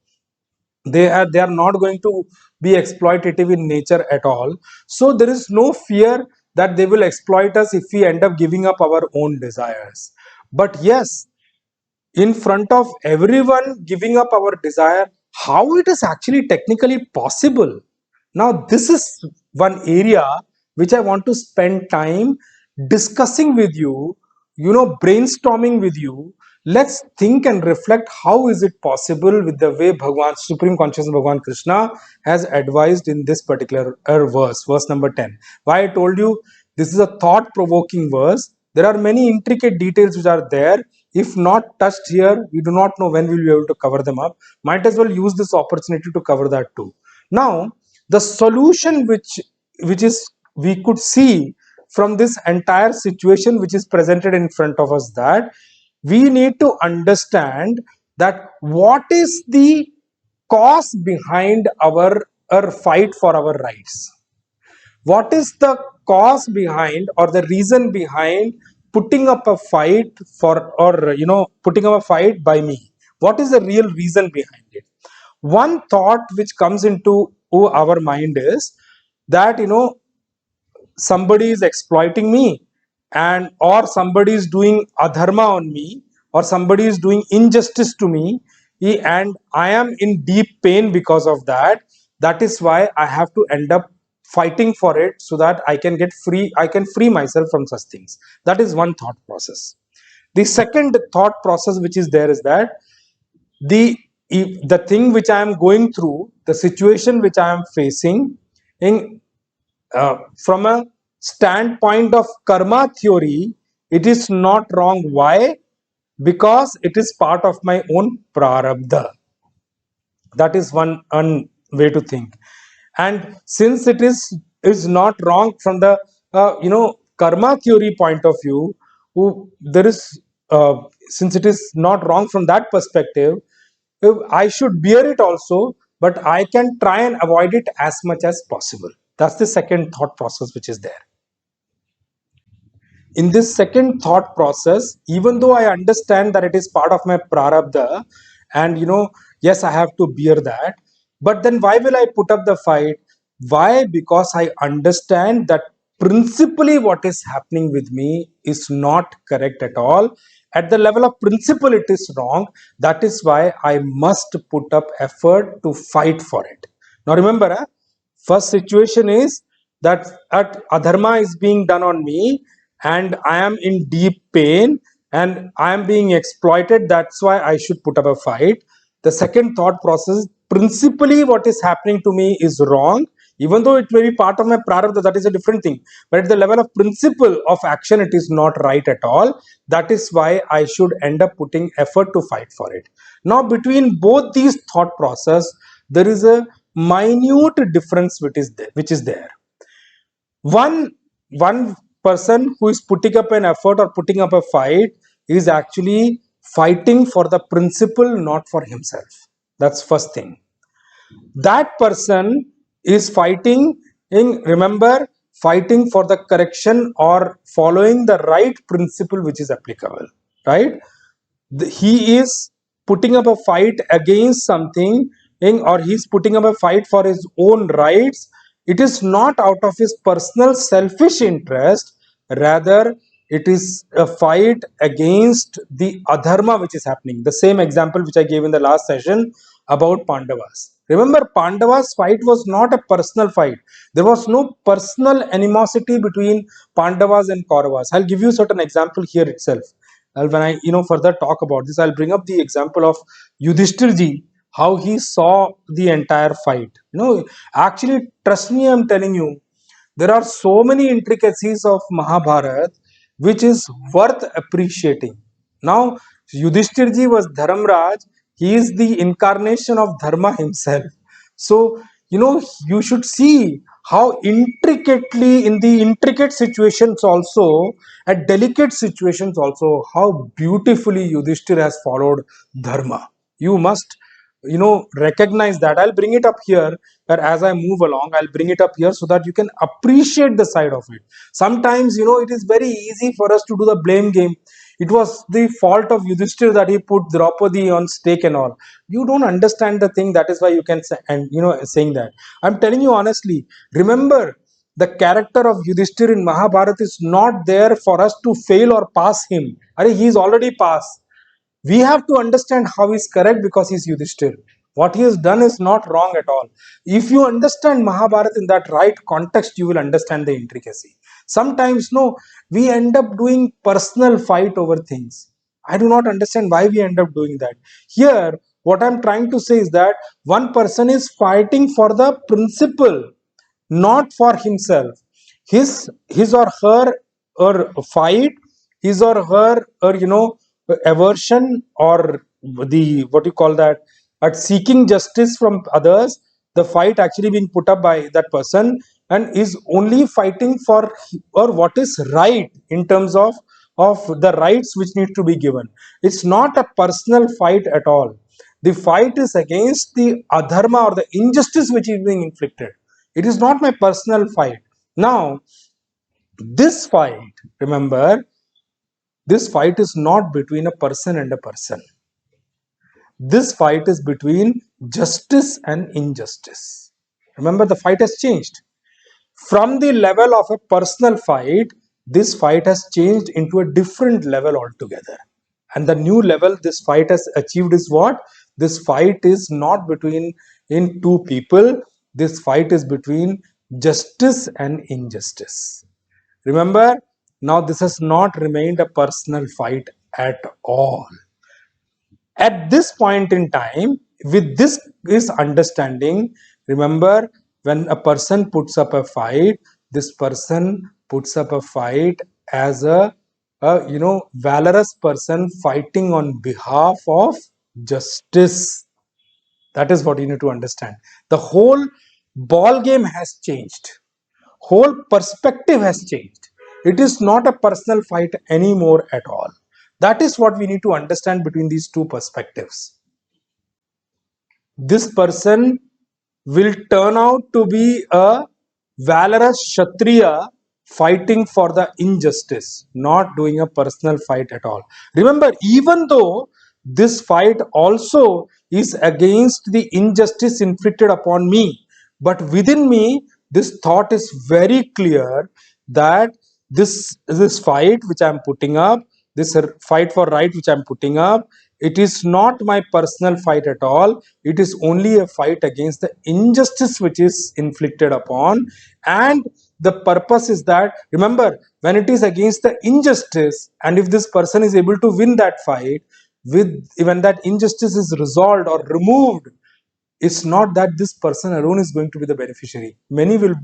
They are not going to be exploitative in nature at all, so there is no fear that they will exploit us if we end up giving up our own desires. But yes, in front of everyone giving up our desire, how it is actually technically possible? Now this is one area which I want to spend time discussing with you, brainstorming with you. Let's think and reflect, how is it possible with the way Bhagwan, Supreme Consciousness Bhagwan Krishna has advised in this particular verse number 10. Why I told you this is a thought provoking verse? There are many intricate details which are there. If not touched here, we do not know when we will be able to cover them up. Might as well use this opportunity to cover that too. Now, the solution which is we could see from this entire situation which is presented in front of us, that we need to understand that what is the cause behind our fight for our rights. What is the cause behind or the reason behind putting up a fight for, or putting up a fight by me? What is the real reason behind it? One thought which comes into our mind is that somebody is exploiting me, and or somebody is doing adharma on me, or somebody is doing injustice to me, and I am in deep pain because of that. That is why I have to end up fighting for it, so that I can get free, I can free myself from such things. That is one thought process. The second thought process which is there is that the the thing which I am going through, the situation which I am facing, in from a standpoint of karma theory, it is not wrong. Why? Because it is part of my own prarabdha. That is one way to think. And since it is not wrong from the karma theory point of view, there is since it is not wrong from that perspective, I should bear it also, but I can try and avoid it as much as possible. That's the second thought process which is there. In this second thought process, even though I understand that it is part of my prarabdha, and yes, I have to bear that, but then why will I put up the fight? Why? Because I understand that principally what is happening with me is not correct at all. At the level of principle, it is wrong. That is why I must put up effort to fight for it. Now remember, first situation is that adharma is being done on me, and I am in deep pain, and I am being exploited. That's why I should put up a fight. The second thought process, principally what is happening to me is wrong, even though it may be part of my prarabdha, that is a different thing. But at the level of principle of action, it is not right at all. That is why I should end up putting effort to fight for it. Now, between both these thought process, there is a minute difference which is there. One person who is putting up an effort or putting up a fight is actually fighting for the principle, not for himself. That's first thing. That person is fighting in, remember, fighting for the correction or following the right principle which is applicable, right? He is putting up a fight against something, or he's putting up a fight for his own rights. It is not out of his personal selfish interest, rather it is a fight against the adharma which is happening. The same example which I gave in the last session about Pandavas. Remember, Pandavas fight was not a personal fight. There was no personal animosity between Pandavas and Kauravas. I'll give you certain example here itself. When I further talk about this, I'll bring up the example of Yudhishthir ji, how he saw the entire fight. Actually, trust me, I'm telling you, there are so many intricacies of Mahabharat which is worth appreciating. Now, Yudhishthir ji was Dharamraj. He is the incarnation of Dharma himself. So, you should see how intricately, in the intricate situations also, at delicate situations also, how beautifully Yudhishthir has followed Dharma. You must recognize that. I'll bring it up here, where as I move along, I'll bring it up here so that you can appreciate the side of it. Sometimes it is very easy for us to do the blame game. It was the fault of Yudhishthir that he put Draupadi on stake and all. You don't understand the thing. That is why you can say, and saying that. I'm telling you honestly, remember, the character of Yudhishthir in Mahabharata is not there for us to fail or pass him. He is already passed. We have to understand how he's correct, because he's Yudhishthir. What he has done is not wrong at all. If you understand Mahabharata in that right context, you will understand the intricacy. Sometimes, no, we end up doing personal fight over things. I do not understand why we end up doing that. Here, what I'm trying to say is that one person is fighting for the principle, not for himself. His or her or fight, his or her or aversion, or the what you call that, at seeking justice from others, the fight actually being put up by that person and is only fighting for or what is right in terms of the rights which need to be given. It's not a personal fight at all. The fight is against the adharma or the injustice which is being inflicted. It is not my personal fight. Now, this fight, remember, this fight is not between a person and a person. This fight is between justice and injustice. Remember, the fight has changed. From the level of a personal fight, this fight has changed into a different level altogether. And the new level this fight has achieved is what? This fight is not between in two people. This fight is between justice and injustice. Remember, now this has not remained a personal fight at all. At this point in time, with this is understanding, remember, when a person puts up a fight, this person puts up a fight as a valorous person fighting on behalf of justice. That is what you need to understand. The whole ball game has changed. Whole perspective has changed. It is not a personal fight anymore at all. That is what we need to understand between these two perspectives. This person will turn out to be a valorous Kshatriya fighting for the injustice, not doing a personal fight at all. Remember, even though this fight also is against the injustice inflicted upon me, but within me, this thought is very clear that this fight which I am putting up, this fight for right which I am putting up, it is not my personal fight at all. It is only a fight against the injustice which is inflicted upon. And the purpose is that, remember, when it is against the injustice, and if this person is able to win that fight, when that injustice is resolved or removed, it's not that this person alone is going to be the beneficiary. Many will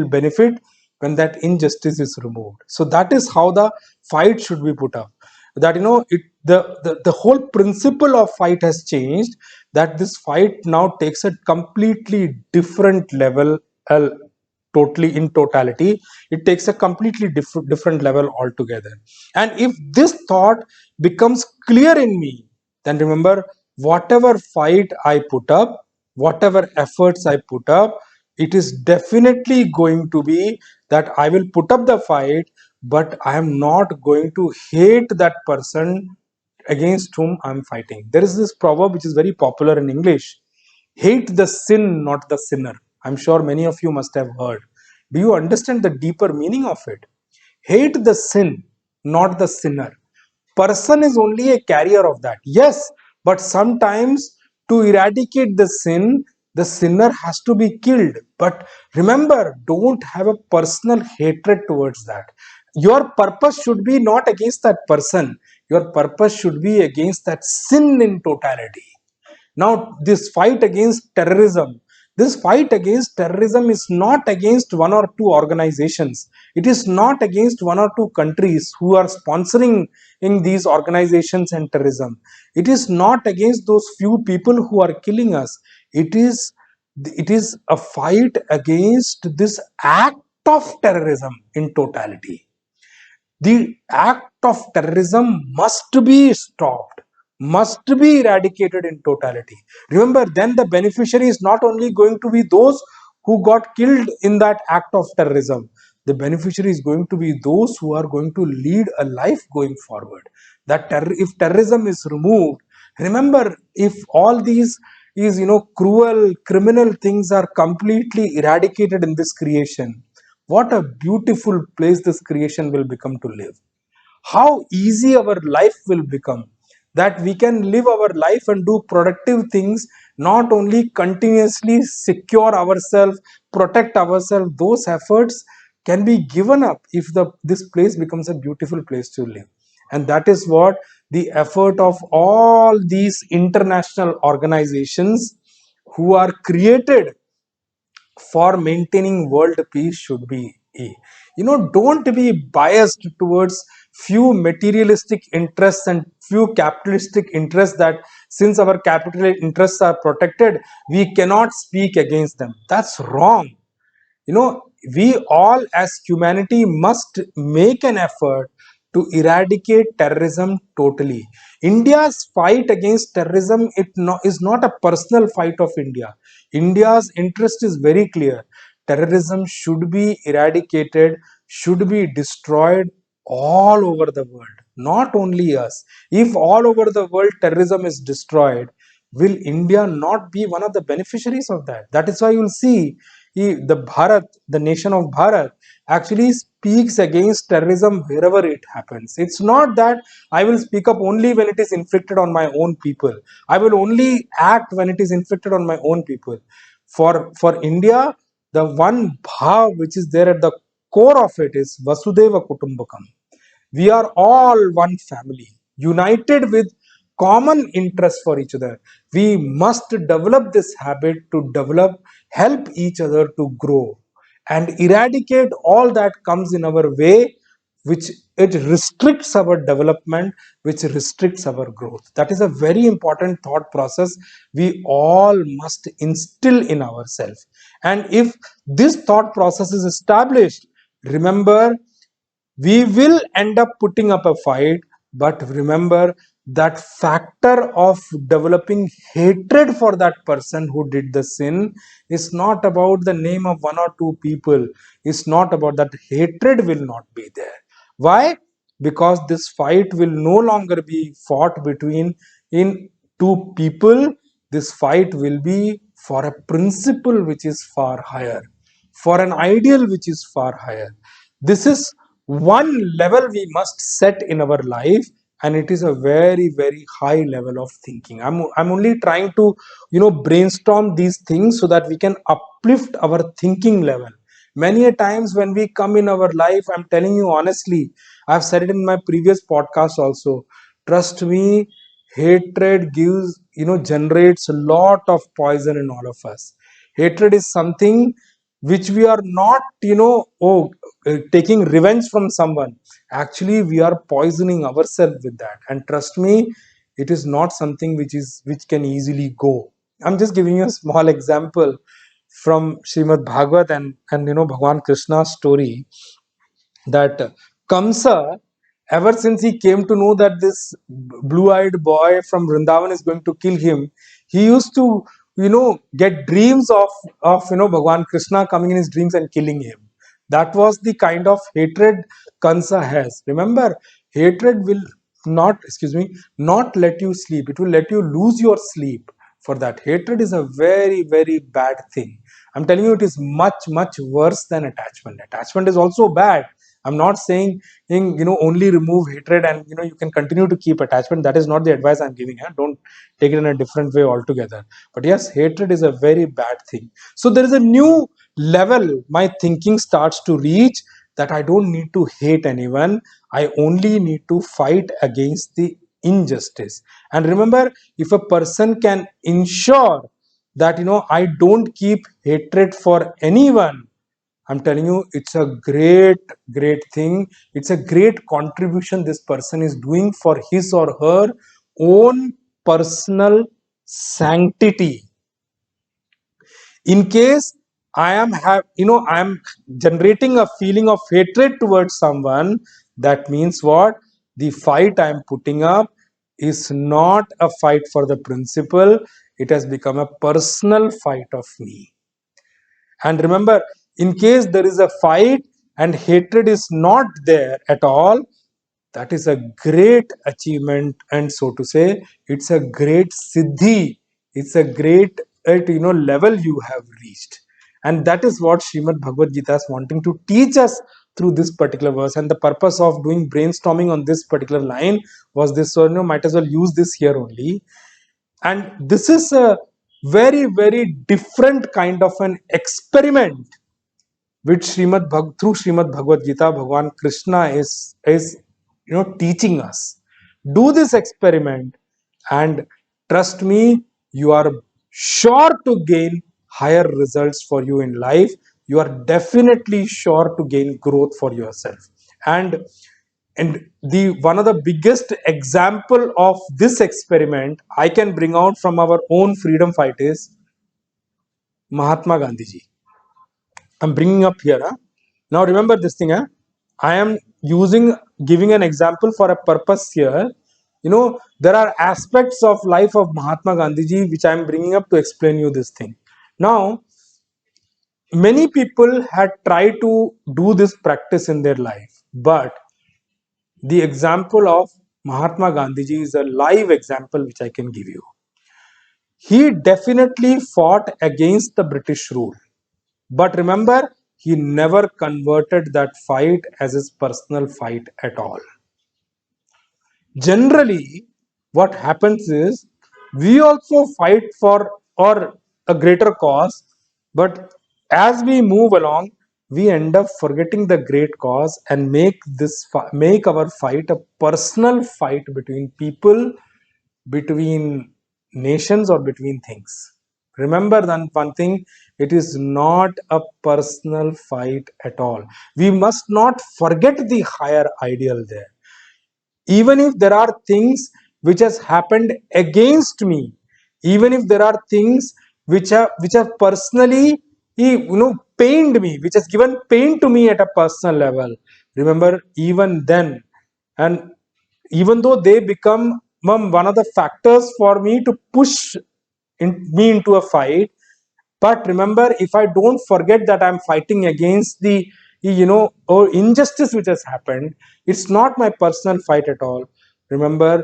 benefit when that injustice is removed. So that is how the fight should be put up. That the whole principle of fight has changed. That this fight now takes a completely different level, totally in totality. It takes a completely different level altogether. And if this thought becomes clear in me, then remember, whatever fight I put up, whatever efforts I put up, it is definitely going to be that I will put up the fight, but I am not going to hate that person against whom I am fighting. There is this proverb which is very popular in English: hate the sin, not the sinner. I'm sure many of you must have heard. Do you understand the deeper meaning of it? Hate the sin, not the sinner. Person is only a carrier of that. Yes, but sometimes to eradicate the sinner has to be killed. But remember, don't have a personal hatred towards that. Your purpose should be not against that person. Your purpose should be against that sin in totality. Now, this fight against terrorism is not against one or two organizations. It is not against one or two countries who are sponsoring in these organizations and terrorism. It is not against those few people who are killing us. It is a fight against this act of terrorism in totality. The act of terrorism must be stopped, must be eradicated in totality. Remember, then the beneficiary is not only going to be those who got killed in that act of terrorism. The beneficiary is going to be those who are going to lead a life going forward. If terrorism is removed, remember, if all these cruel, criminal things are completely eradicated in this creation, what a beautiful place this creation will become to live. How easy our life will become. That we can live our life and do productive things, not only continuously secure ourselves, protect ourselves. Those efforts can be given up if this place becomes a beautiful place to live. And that is what the effort of all these international organizations who are created for maintaining world peace should be. Don't be biased towards few materialistic interests and few capitalistic interests, that since our capital interests are protected, we cannot speak against them. That's wrong. we all as humanity must make an effort to eradicate terrorism totally. India's fight against terrorism is not a personal fight of India. India's interest is very clear. Terrorism should be eradicated, should be destroyed all over the world, not only us. If all over the world terrorism is destroyed, will India not be one of the beneficiaries of that? That is why you'll see the Bharat, the nation of Bharat, actually speaks against terrorism wherever it happens. It's not that I will speak up only when it is inflicted on my own people. I will only act when it is inflicted on my own people. For India, the one bhav which is there at the core of it is Vasudeva Kutumbakam. We are all one family, united with common interest for each other. We must develop this habit to help each other to grow and eradicate all that comes in our way, which it restricts our development, which restricts our growth. That is a very important thought process we all must instill in ourselves. And if this thought process is established, remember, we will end up putting up a fight, but remember that factor of developing hatred for that person who did the sin is not about the name of one or two people. It's not about that. Hatred will not be there. Why? Because this fight will no longer be fought between in two people. This fight will be for a principle which is far higher, for an ideal which is far higher. This is one level we must set in our life, and it is a very, very high level of thinking. I'm only trying to brainstorm these things so that we can uplift our thinking level. Many a times when we come in our life, I'm telling you honestly, I've said it in my previous podcast also, trust me, hatred generates a lot of poison in all of us. Hatred is something which we are not taking revenge from someone. Actually, we are poisoning ourselves with that, and trust me, it is not something which can easily go. I'm just giving you a small example from Srimad Bhagavad and Bhagwan Krishna's story, that Kamsa, ever since he came to know that this blue-eyed boy from Vrindavan is going to kill him, he used to, get dreams of Bhagwan Krishna coming in his dreams and killing him. That was the kind of hatred Kansa has. Remember, hatred will not let you sleep. It will let you lose your sleep. For that, hatred is a very, very bad thing. I'm telling you, it is much, much worse than attachment. Attachment is also bad. I'm not saying only remove hatred and you can continue to keep attachment. That is not the advice I'm giving. Don't take it in a different way altogether. But yes, hatred is a very bad thing. So there is a new level my thinking starts to reach, that I don't need to hate anyone. I only need to fight against the injustice. And remember, if a person can ensure that I don't keep hatred for anyone, I'm telling you, it's a great, great thing. It's a great contribution this person is doing for his or her own personal sanctity. In case I am generating a feeling of hatred towards someone, that means what? The fight I am putting up is not a fight for the principle. It has become a personal fight of me. And remember, in case there is a fight and hatred is not there at all, that is a great achievement, and so to say, it's a great siddhi. It's a great level you have reached. And that is what Srimad Bhagavad Gita is wanting to teach us through this particular verse. And the purpose of doing brainstorming on this particular line was this, so might as well use this here only. And this is a very, very different kind of an experiment which through Srimad Bhagavad Gita, Bhagwan Krishna is teaching us. Do this experiment, and trust me, you are sure to gain higher results for you in life. You are definitely sure to gain growth for yourself. And the one of the biggest example of this experiment I can bring out from our own freedom fight is Mahatma Gandhi ji. I'm bringing up here. Huh? Now remember this thing. Huh? I am giving an example for a purpose here. There are aspects of life of Mahatma Gandhiji which I am bringing up to explain you this thing. Now, many people had tried to do this practice in their life, but the example of Mahatma Gandhiji is a live example which I can give you. He definitely fought against the British rule. But remember, he never converted that fight as his personal fight at all. Generally, what happens is we also fight for or a greater cause, but as we move along, we end up forgetting the great cause and make our fight a personal fight between people, between nations, or between things. Remember that one thing, it is not a personal fight at all. We must not forget the higher ideal there. Even if there are things which has happened against me, even if there are things which have personally pained me, which has given pain to me at a personal level, remember, even then, and even though they become one of the factors for me to push me into a fight, but remember, if I don't forget that I'm fighting against the or injustice which has happened, it's not my personal fight at all. Remember,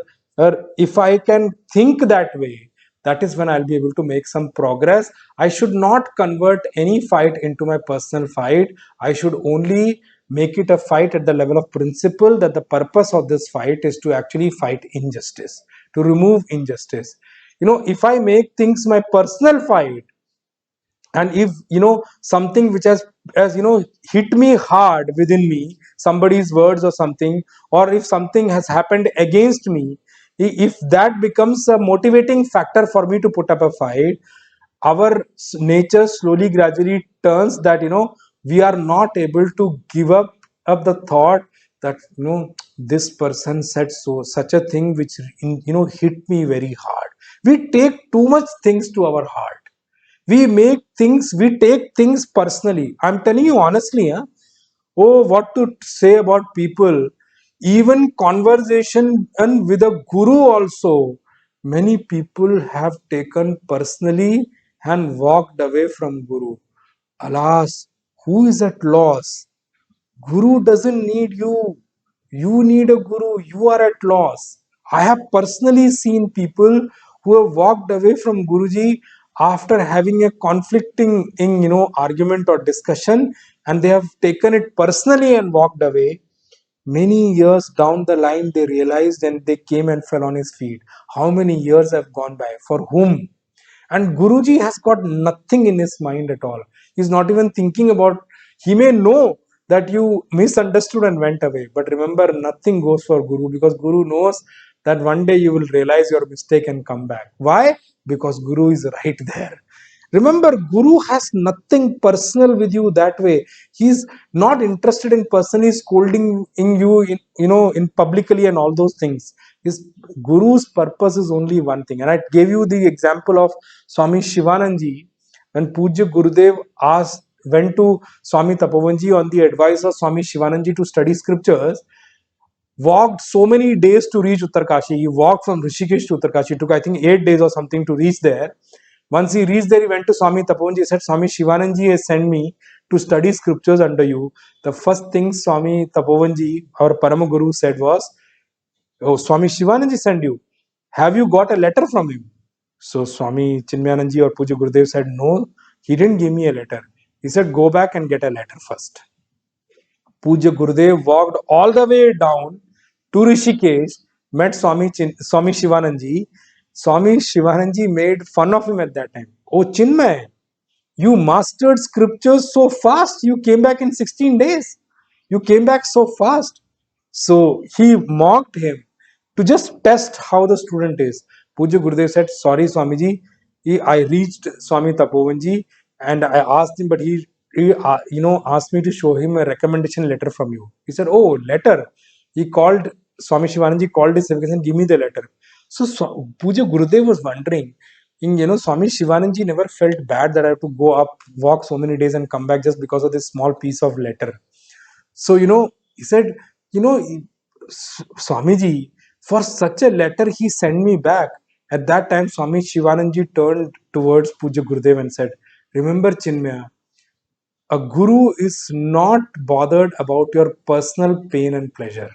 if I can think that way, that is when I'll be able to make some progress. I should not convert any fight into my personal fight. I should only make it a fight at the level of principle, that the purpose of this fight is to actually fight injustice, to remove injustice. If I make things my personal fight, and if something which has hit me hard within me, somebody's words or something, or if something has happened against me, if that becomes a motivating factor for me to put up a fight, our nature slowly gradually turns that we are not able to give up the thought that this person said such a thing which hit me very hard. We take too much things to our heart. We take things personally. I'm telling you honestly. Oh, what to say about people, even conversation and with a guru also, many people have taken personally and walked away from guru. Alas, who is at loss? Guru doesn't need you. You need a guru. You are at loss. I have personally seen people who have walked away from Guruji after having a conflicting argument or discussion, and they have taken it personally and walked away. Many years down the line, they realized and they came and fell on his feet. How many years have gone by? For whom? And Guruji has got nothing in his mind at all. He's not even thinking about, he may know that you misunderstood and went away. But remember, nothing goes for Guru, because Guru knows that one day you will realize your mistake and come back. Why? Because Guru is right there. Remember, Guru has nothing personal with you that way. He's not interested in personally scolding in you, in publicly and all those things. His Guru's purpose is only one thing. And I gave you the example of Swami Shivananji when Pujya Gurudev went to Swami Tapovanji on the advice of Swami Shivananji to study scriptures, walked so many days to reach Uttarkashi. He walked from Rishikesh to Uttarkashi. It took, I think, 8 days or something to reach there. Once he reached there, he went to Swami Tapovanji. He said, Swami Shivananji has sent me to study scriptures under you. The first thing Swami Tapovanji, our Paramaguru, said was, oh, Swami Shivananji sent you. Have you got a letter from him? So Swami Chinmayananji or Puja Gurudev said, no, he didn't give me a letter. He said, go back and get a letter first. Puja Gurudev walked all the way down to Rishikesh, met Swami Shivananji. Swami Shivananji made fun of him at that time. Oh, Chinmay, you mastered scriptures so fast. You came back in 16 days. You came back so fast. So he mocked him to just test how the student is. Puja Gurudev said, sorry, Swamiji. I reached Swami Tapovanji and I asked him, but he asked me to show him a recommendation letter from you. He said, oh, letter. He called, Swami Shivananji called his civic and give me the letter. So Puja Gurudev was wondering, Swami Shivananji never felt bad that I have to go up, walk so many days and come back just because of this small piece of letter. So, he said, Swamiji, for such a letter, he sent me back. At that time, Swami Shivananji turned towards Puja Gurudev and said, remember, Chinmaya, a guru is not bothered about your personal pain and pleasure.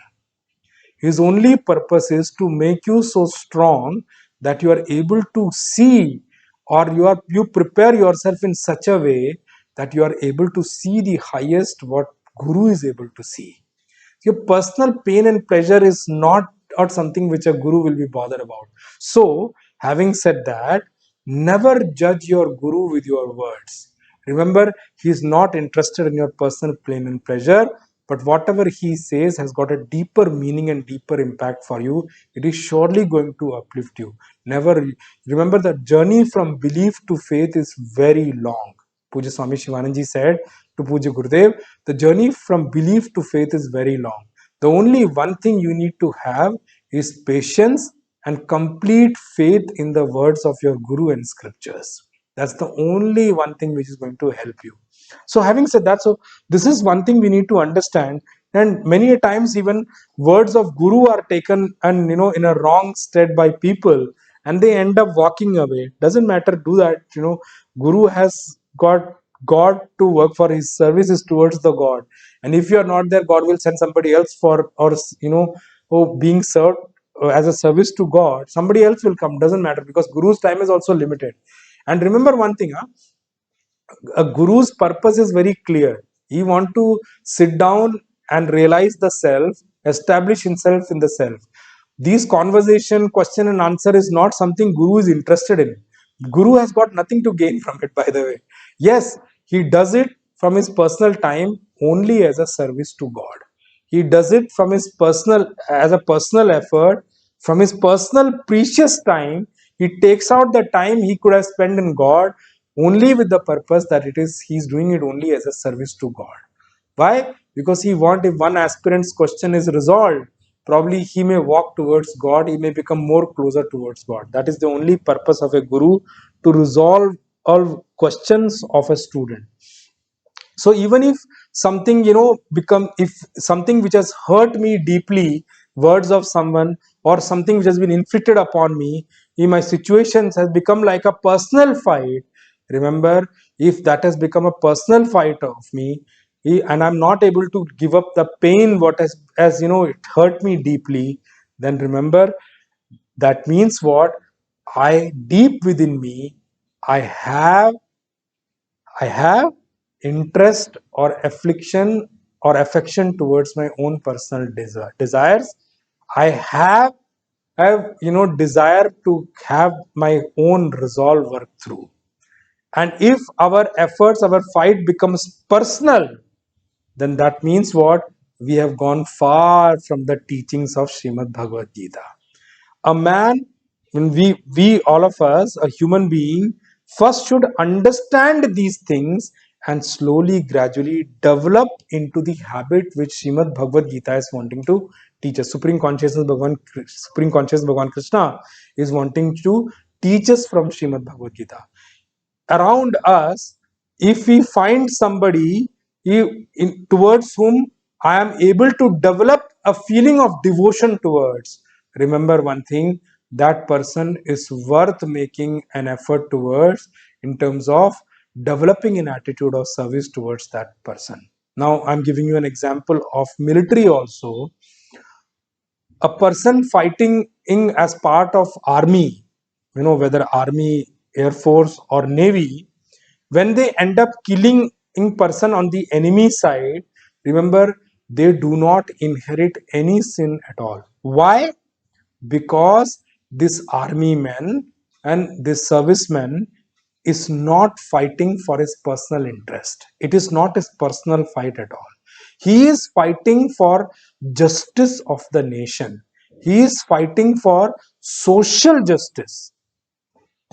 His only purpose is to make you so strong that you are able to see, or you prepare yourself in such a way that you are able to see the highest what Guru is able to see. Your personal pain and pleasure is not something which a guru will be bothered about. So, having said that, never judge your guru with your words. Remember, he is not interested in your personal pain and pleasure, but whatever he says has got a deeper meaning and deeper impact for you. It is surely going to uplift you. Never remember, the journey from belief to faith is very long. Puja Swami Shivananji said to Puja Gurudev, the journey from belief to faith is very long. The only one thing you need to have is patience and complete faith in the words of your Guru and scriptures. That's the only one thing which is going to help you. So, having said that, so this is one thing we need to understand. And many a times, even words of Guru are taken and in a wrong stead by people, and they end up walking away. Doesn't matter, do that. Guru has got God to work for. His service is towards the God, and if you are not there, God will send somebody else for, or being served as a service to God. Somebody else will come. Doesn't matter, because Guru's time is also limited. And remember one thing, a guru's purpose is very clear. He want to sit down and realize the self, establish himself in the self. These conversation, question and answer is not something guru is interested in. Guru has got nothing to gain from it, by the way. Yes, he does it from his personal time only as a service to God. He does it from his personal, as a personal effort, from his personal precious time. He takes out the time he could have spent in God only with the purpose that he's doing it only as a service to God. Why? Because if one aspirant's question is resolved, probably he may walk towards God, he may become more closer towards God. That is the only purpose of a guru, to resolve all questions of a student. So even if something become, if something which has hurt me deeply, words of someone or something which has been inflicted upon me in my situations has become like a personal fight, remember, if that has become a personal fight of me, and I'm not able to give up the pain what has, as it hurt me deeply, then remember, that means what, I deep within me, i have I have interest or affliction or affection towards my own personal desires. I have desire to have my own resolve work through. And if our efforts, our fight becomes personal, then that means what? We have gone far from the teachings of Srimad Bhagavad Gita. A man, when we all of us, a human being, first should understand these things and slowly, gradually develop into the habit which Srimad Bhagavad Gita is wanting to teach us. Supreme Conscious Bhagavan Krishna is wanting to teach us from Srimad Bhagavad Gita. Around us, if we find somebody towards whom I am able to develop a feeling of devotion towards, remember one thing, that person is worth making an effort towards, in terms of developing an attitude of service towards that person. Now I'm giving you an example of military also. A person fighting in as part of army, whether army, air force or navy, when they end up killing in person on the enemy side, remember, they do not inherit any sin at all. Why? Because this army man and this serviceman is not fighting for his personal interest. It is not his personal fight at all. He is fighting for justice of the nation. He is fighting for social justice.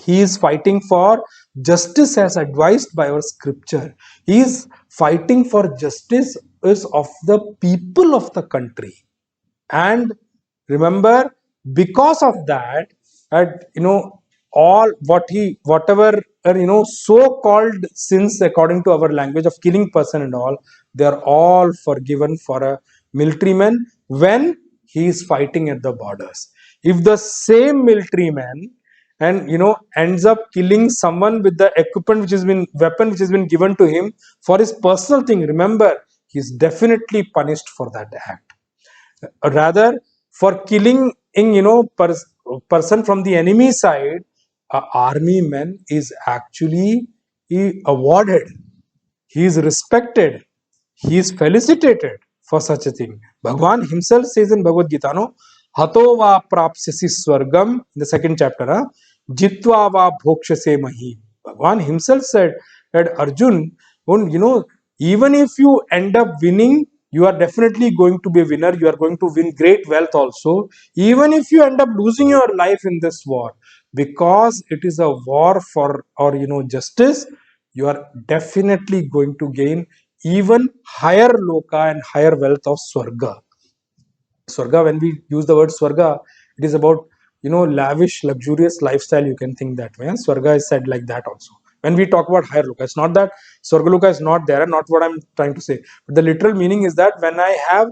He is fighting for justice as advised by our scripture. He is fighting for justice is of the people of the country. And remember, because of that, all whatever so-called sins according to our language of killing person and all, they are all forgiven for a military man when he is fighting at the borders. If the same military man and ends up killing someone with the equipment which has been weapon which has been given to him for his personal thing, remember, he is definitely punished for that act. Rather, for killing person from the enemy side, a army man is actually awarded, he is respected, he is felicitated for such a thing. Bhagwan himself says in Bhagavad Gita, no, hato va prapsyasi swargam, in the second chapter, jitva va bhokshase mahi. Bhagwan himself said that Arjun, even if you end up winning, you are definitely going to be a winner, you are going to win great wealth also. Even if you end up losing your life in this war, because it is a war for or justice, you are definitely going to gain even higher loka and higher wealth of swarga. Swarga, when we use the word swarga, it is about lavish luxurious lifestyle, you can think that way. Swarga is said like that also when we talk about higher loka. It's not that swargaloka is not there, and not what I'm trying to say, but the literal meaning is that when I have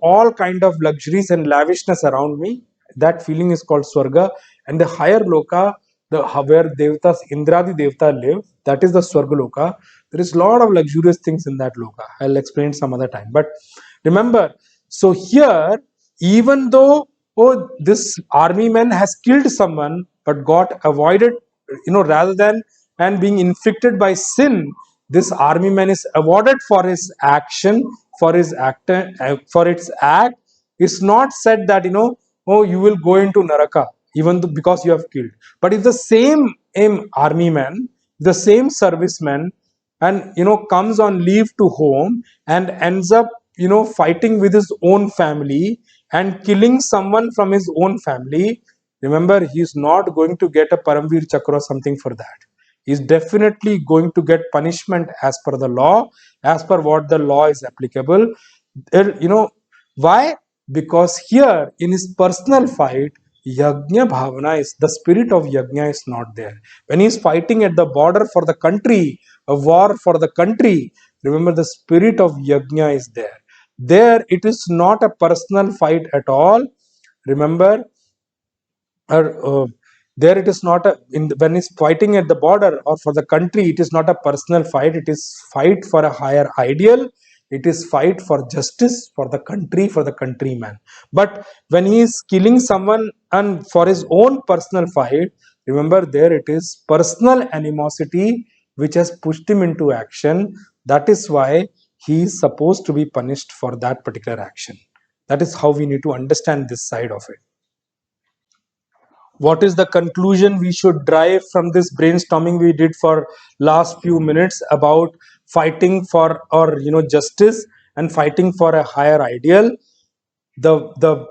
all kind of luxuries and lavishness around me, that feeling is called swarga. And the higher loka, the where devatas, indradi devata live, that is the swargaloka. There is a lot of luxurious things in that loka. I'll explain some other time, but remember, so here, even though this army man has killed someone but got avoided, rather than and being inflicted by sin, this army man is awarded for his action, for his act, for its act. It's not said that oh, you will go into naraka even though because you have killed. But if the same army man, the same serviceman, and comes on leave to home and ends up fighting with his own family and killing someone from his own family, remember, he is not going to get a paramveer chakra or something for that. He is definitely going to get punishment as per the law, as per what the law is applicable. Why? Because here in his personal fight, yajna bhavana is, the spirit of yajna is not there. When he is fighting at the border for the country, a war for the country, remember, the spirit of yajna is there. There it is not a personal fight at all. Remember, or there it is not a when he's fighting at the border or for the country, it is not a personal fight, it is fight for a higher ideal, it is fight for justice for the country, for the countryman. But when he is killing someone and for his own personal fight, remember, there it is personal animosity which has pushed him into action. That is why he is supposed to be punished for that particular action. That is how we need to understand this side of it. What is the conclusion we should drive from this brainstorming we did for last few minutes about fighting for or justice and fighting for a higher ideal? The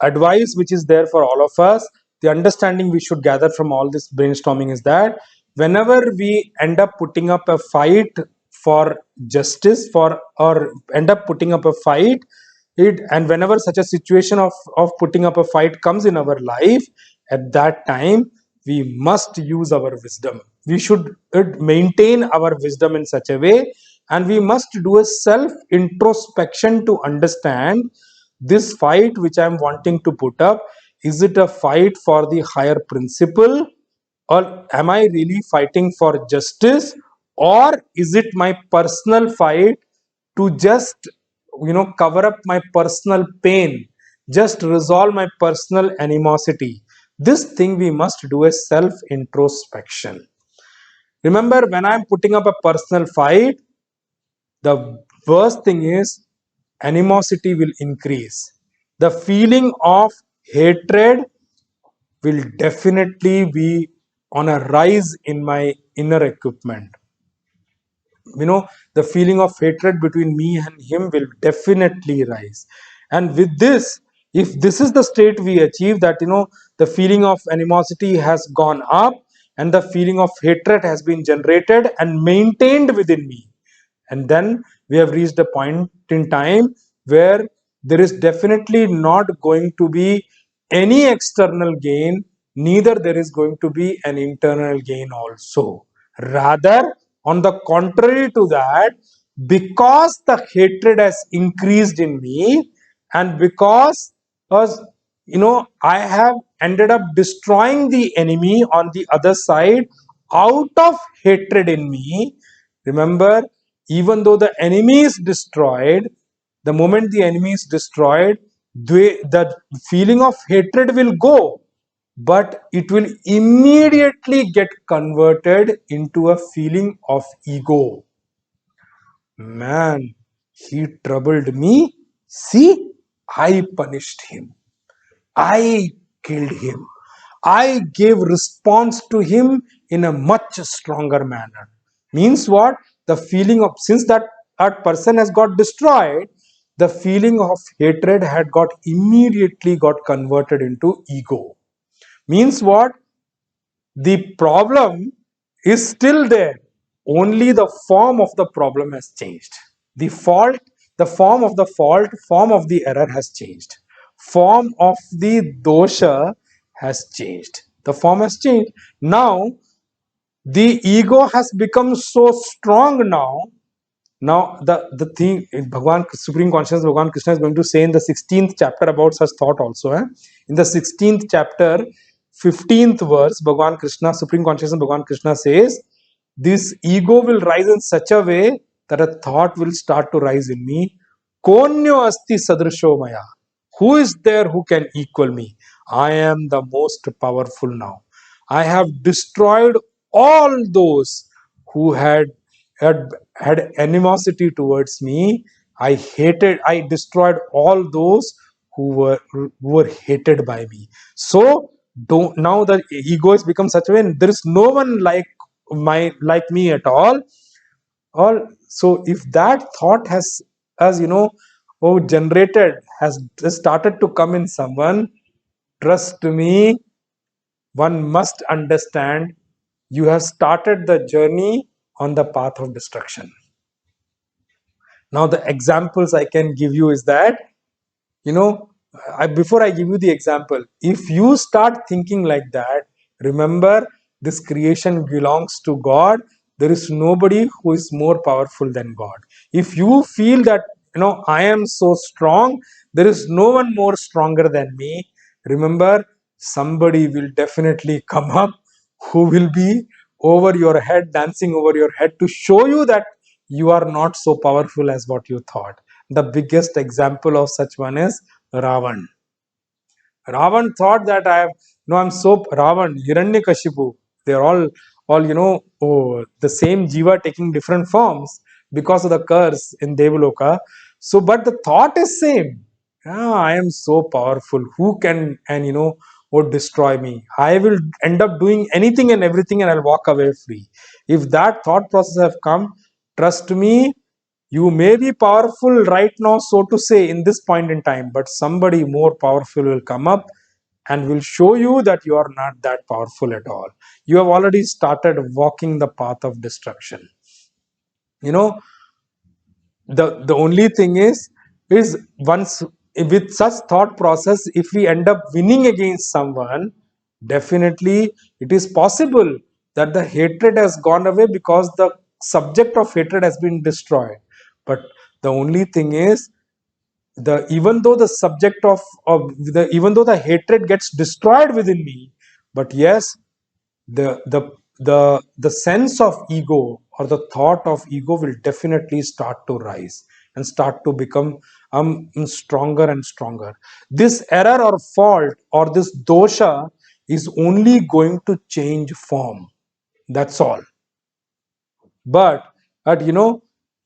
advice which is there for all of us, the understanding we should gather from all this brainstorming is that whenever we end up putting up a fight for justice, for or end up putting up a fight it, and whenever such a situation of putting up a fight comes in our life, at that time we must use our wisdom. We should maintain our wisdom in such a way, and we must do a self introspection to understand this fight which I am wanting to put up, is it a fight for the higher principle, or am I really fighting for justice, or is it my personal fight to just cover up my personal pain, just resolve my personal animosity? This thing we must do a self introspection. Remember, when I'm putting up a personal fight, the worst thing is animosity will increase. The feeling of hatred will definitely be on a rise in my inner equipment. The feeling of hatred between me and him will definitely rise. And with this, if this is the state we achieve, that the feeling of animosity has gone up and the feeling of hatred has been generated and maintained within me, and then we have reached a point in time where there is definitely not going to be any external gain neither there is going to be an internal gain also. Rather, on the contrary to that, because the hatred has increased in me, and because I have ended up destroying the enemy on the other side out of hatred in me. Remember, even though the enemy is destroyed, the moment the enemy is destroyed, the feeling of hatred will go, but it will immediately get converted into a feeling of ego. Man, he troubled me. See, I punished him. I killed him. I gave response to him in a much stronger manner. Means what? The feeling of, since that person has got destroyed, the feeling of hatred had got immediately got converted into ego. Means what? The problem is still there, only the form of the problem has changed. The fault, the form of the fault, form of the error has changed. Form of the dosha has changed. The form has changed. Now the ego has become so strong now. Now the thing Bhagwan, Supreme Consciousness Bhagwan Krishna is going to say in the 16th chapter about such thought also. In the 16th chapter, 15th verse, Bhagwan Krishna, Supreme Consciousness Bhagwan Krishna says, this ego will rise in such a way that a thought will start to rise in me. Konyo asti sadrisho maya. Who is there who can equal me? I am the most powerful now. I have destroyed all those who had animosity towards me. I destroyed all those who were hated by me. So don't, now the ego has become such a way, there is no one like me at all. Or so if that thought has generated, has started to come in someone, trust me, one must understand you have started the journey on the path of destruction. Now the examples I can give you is that, before I give you the example, if you start thinking like that, remember, this creation belongs to God. There is nobody who is more powerful than God. If you feel that, I am so strong, there is no one more stronger than me, remember, somebody will definitely come up who will be over your head, dancing over your head, to show you that you are not so powerful as what you thought. The biggest example of such one is Ravan. Ravan thought that I'm so Ravan, Hiranyakashipu. They're all the same jiva taking different forms because of the curse in Devaloka. So, but the thought is same. I am so powerful. Who can would destroy me? I will end up doing anything and everything, and I'll walk away free. If that thought process have come, trust me, you may be powerful right now, so to say, in this point in time, but somebody more powerful will come up and will show you that you are not that powerful at all. You have already started walking the path of destruction. The only thing is once with such thought process, if we end up winning against someone, definitely it is possible that the hatred has gone away because the subject of hatred has been destroyed. But the only thing is, even though the subject even though the hatred gets destroyed within me, but yes, the sense of ego or the thought of ego will definitely start to rise and start to become stronger and stronger. This error or fault or this dosha is only going to change form. That's all. But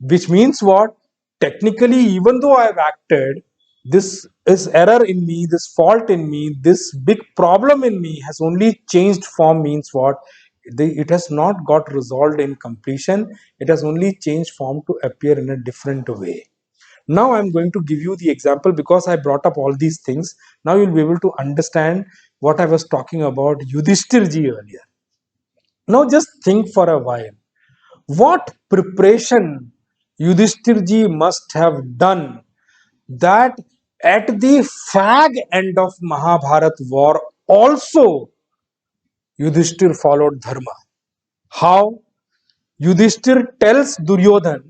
which means what? Technically, even though I've acted, this is error in me, this fault in me, this big problem in me has only changed form. Means what? It has not got resolved in completion. It has only changed form to appear in a different way. Now I'm going to give you the example because I brought up all these things. Now you'll be able to understand what I was talking about Yudhishthirji earlier. Now just think for a while. What preparation Yudhishthirji must have done, that at the fag end of Mahabharat war also Yudhishthir followed dharma. How? Yudhishthir tells Duryodhan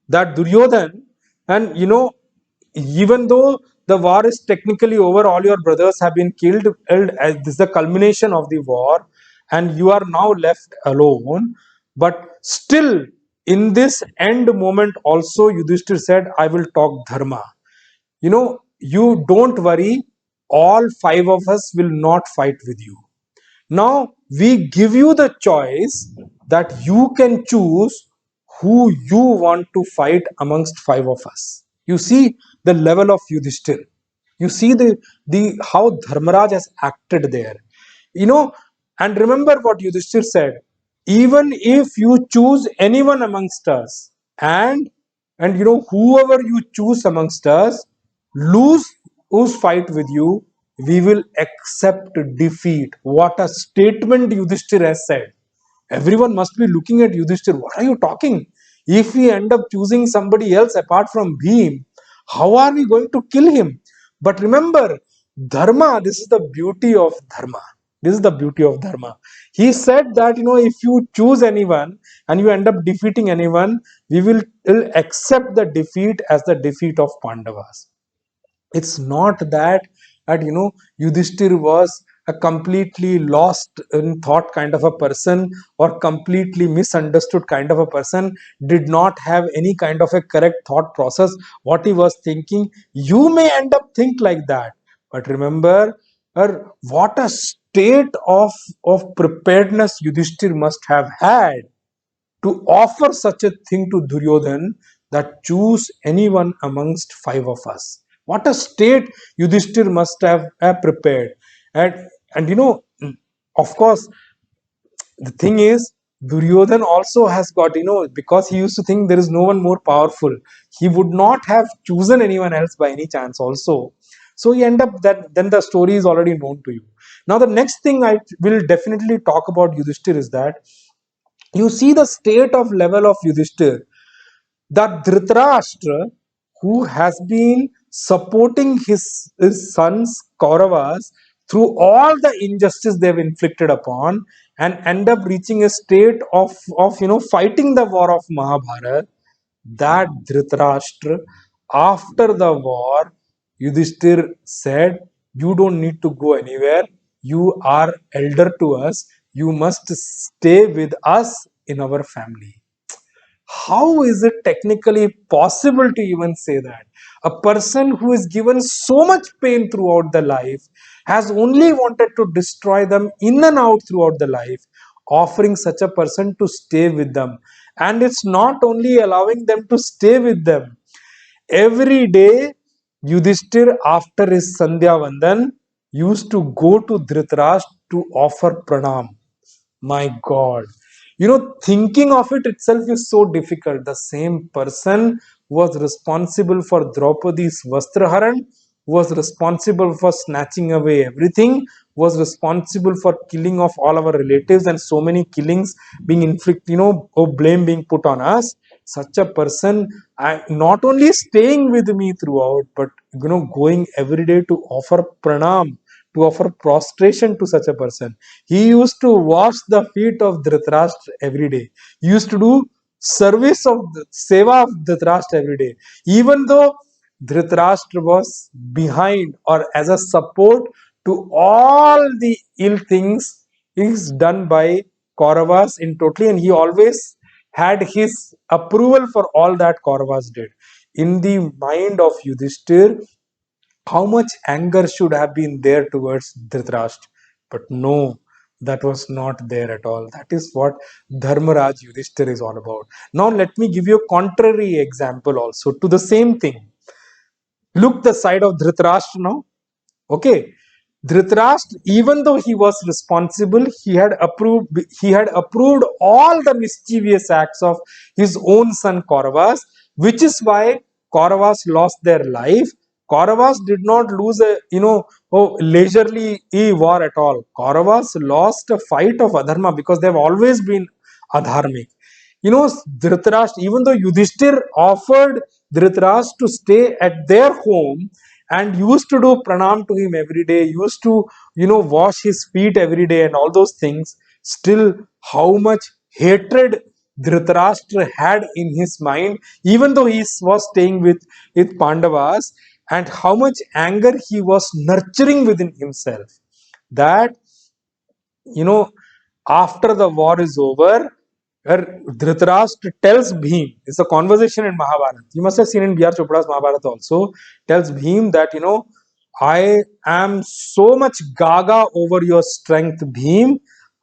that Duryodhan, and even though the war is technically over, all your brothers have been killed, as this is the culmination of the war, and you are now left alone. But still, in this end moment, also Yudhishthir said, I will talk dharma. You don't worry, all five of us will not fight with you. Now we give you the choice that you can choose who you want to fight amongst five of us. You see the level of Yudhishthir. You see the how Dharmaraj has acted there. You know, and remember what Yudhishthir said. Even if you choose anyone amongst us, and whoever you choose amongst us, lose who's fight with you, we will accept defeat. What a statement Yudhishthir has said. Everyone must be looking at Yudhishthir. What are you talking? If we end up choosing somebody else apart from Bhim, how are we going to kill him? But remember, Dharma, this is the beauty of Dharma. This is the beauty of Dharma. He said that, if you choose anyone and you end up defeating anyone, we will accept the defeat as the defeat of Pandavas. It's not that Yudhishthir was a completely lost in thought kind of a person, or completely misunderstood kind of a person, did not have any kind of a correct thought process what he was thinking. You may end up think like that, but remember, what a state of preparedness Yudhishthir must have had to offer such a thing to Duryodhan, that choose anyone amongst five of us. What a state Yudhishthir must have prepared. And of course, the thing is, Duryodhan also has got, because he used to think there is no one more powerful, he would not have chosen anyone else by any chance also. So he end up that then the story is already known to you. Now the next thing I will definitely talk about Yudhishthir is that you see the state of level of Yudhishthir, that Dhritarashtra, who has been supporting his sons Kauravas through all the injustice they've inflicted upon, and end up reaching a state of fighting the war of Mahabharata. That Dhritarashtra, after the war, Yudhishthir said, you don't need to go anywhere. You are elder to us. You must stay with us in our family. How is it technically possible to even say that? A person who is given so much pain throughout the life has only wanted to destroy them in and out throughout the life, offering such a person to stay with them. And it's not only allowing them to stay with them. Every day, Yudhishthir, after his Sandhya Vandan, used to go to Dhritarashtra to offer pranam. My God. Thinking of it itself is so difficult. The same person was responsible for Draupadi's Vastraharan, was responsible for snatching away everything, was responsible for killing of all our relatives, and so many killings being inflicted, or blame being put on us. Such a person, not only staying with me throughout, but going every day to offer pranam, to offer prostration to such a person. He used to wash the feet of Dhritarashtra every day. He used to do service of the seva of Dhritarashtra every day. Even though Dhritarashtra was behind or as a support to all the ill things is done by Kauravas in totally, and he always had his approval for all that Kauravas did. In the mind of Yudhishthir, how much anger should have been there towards Dhritarashtra? But no, that was not there at all. That is what Dharmaraj Yudhishthir is all about. Now let me give you a contrary example also to the same thing. Look the side of Dhritarashtra now. Okay. Dhritarashtra, even though he was responsible, he had approved all the mischievous acts of his own son Kauravas, which is why Kauravas lost their life. Kauravas did not lose a leisurely war at all. Kauravas lost a fight of adharma because they've always been adharmic. Dhritarashtra, even though Yudhishthir offered Dhritarashtra to stay at their home and used to do pranam to him every day, used to, wash his feet every day and all those things, still how much hatred Dhritarashtra had in his mind, even though he was staying with Pandavas, and how much anger he was nurturing within himself. That, after the war is over, where Dhritarashtra tells Bhim, it's a conversation in Mahabharata. You must have seen in B.R. Chopra's Mahabharata also, tells Bhim that, I am so much gaga over your strength, Bhim.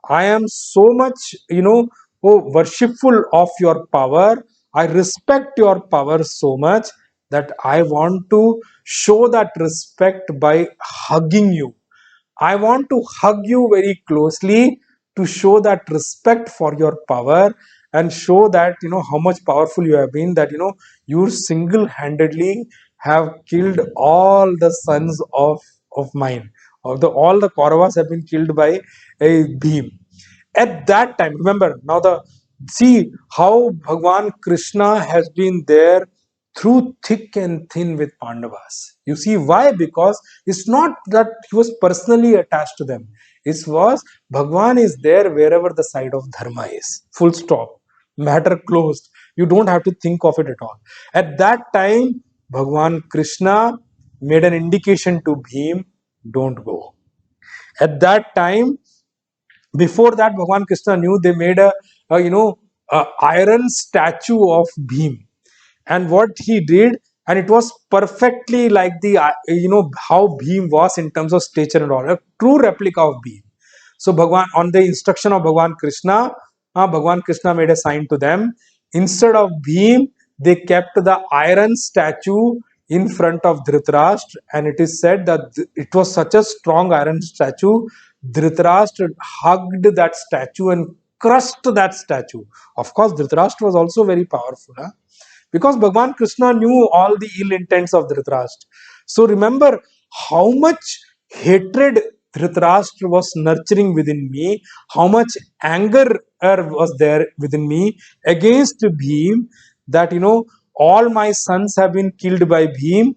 I am so much, worshipful of your power. I respect your power so much that I want to show that respect by hugging you. I want to hug you very closely to show that respect for your power, and show that, how much powerful you have been, that, you single-handedly have killed all the sons of mine. All the Kauravas have been killed by a Bhim. At that time, remember, now see how Bhagwan Krishna has been there through thick and thin with Pandavas. You see why? Because it's not that he was personally attached to them. It was Bhagwan is there wherever the side of Dharma is. Full stop. Matter closed. You don't have to think of it at all. At that time, Bhagwan Krishna made an indication to Bhim, don't go. At that time, before that, Bhagwan Krishna knew, they made a iron statue of Bhim. And what he did, and it was perfectly like the how Bhim was in terms of stature and all, a true replica of Bhim. So Bhagwan, on the instruction of Bhagwan Krishna, Bhagwan Krishna made a sign to them. Instead of Bhim, they kept the iron statue in front of Dhritarashtra, and it is said that it was such a strong iron statue, Dhritarashtra hugged that statue and crushed that statue. Of course, Dhritarashtra was also very powerful, because Bhagwan Krishna knew all the ill intents of Dhritarashtra. So remember how much hatred Dhritarashtra was nurturing within me, how much anger was there within me against Bhim, that, all my sons have been killed by Bhim.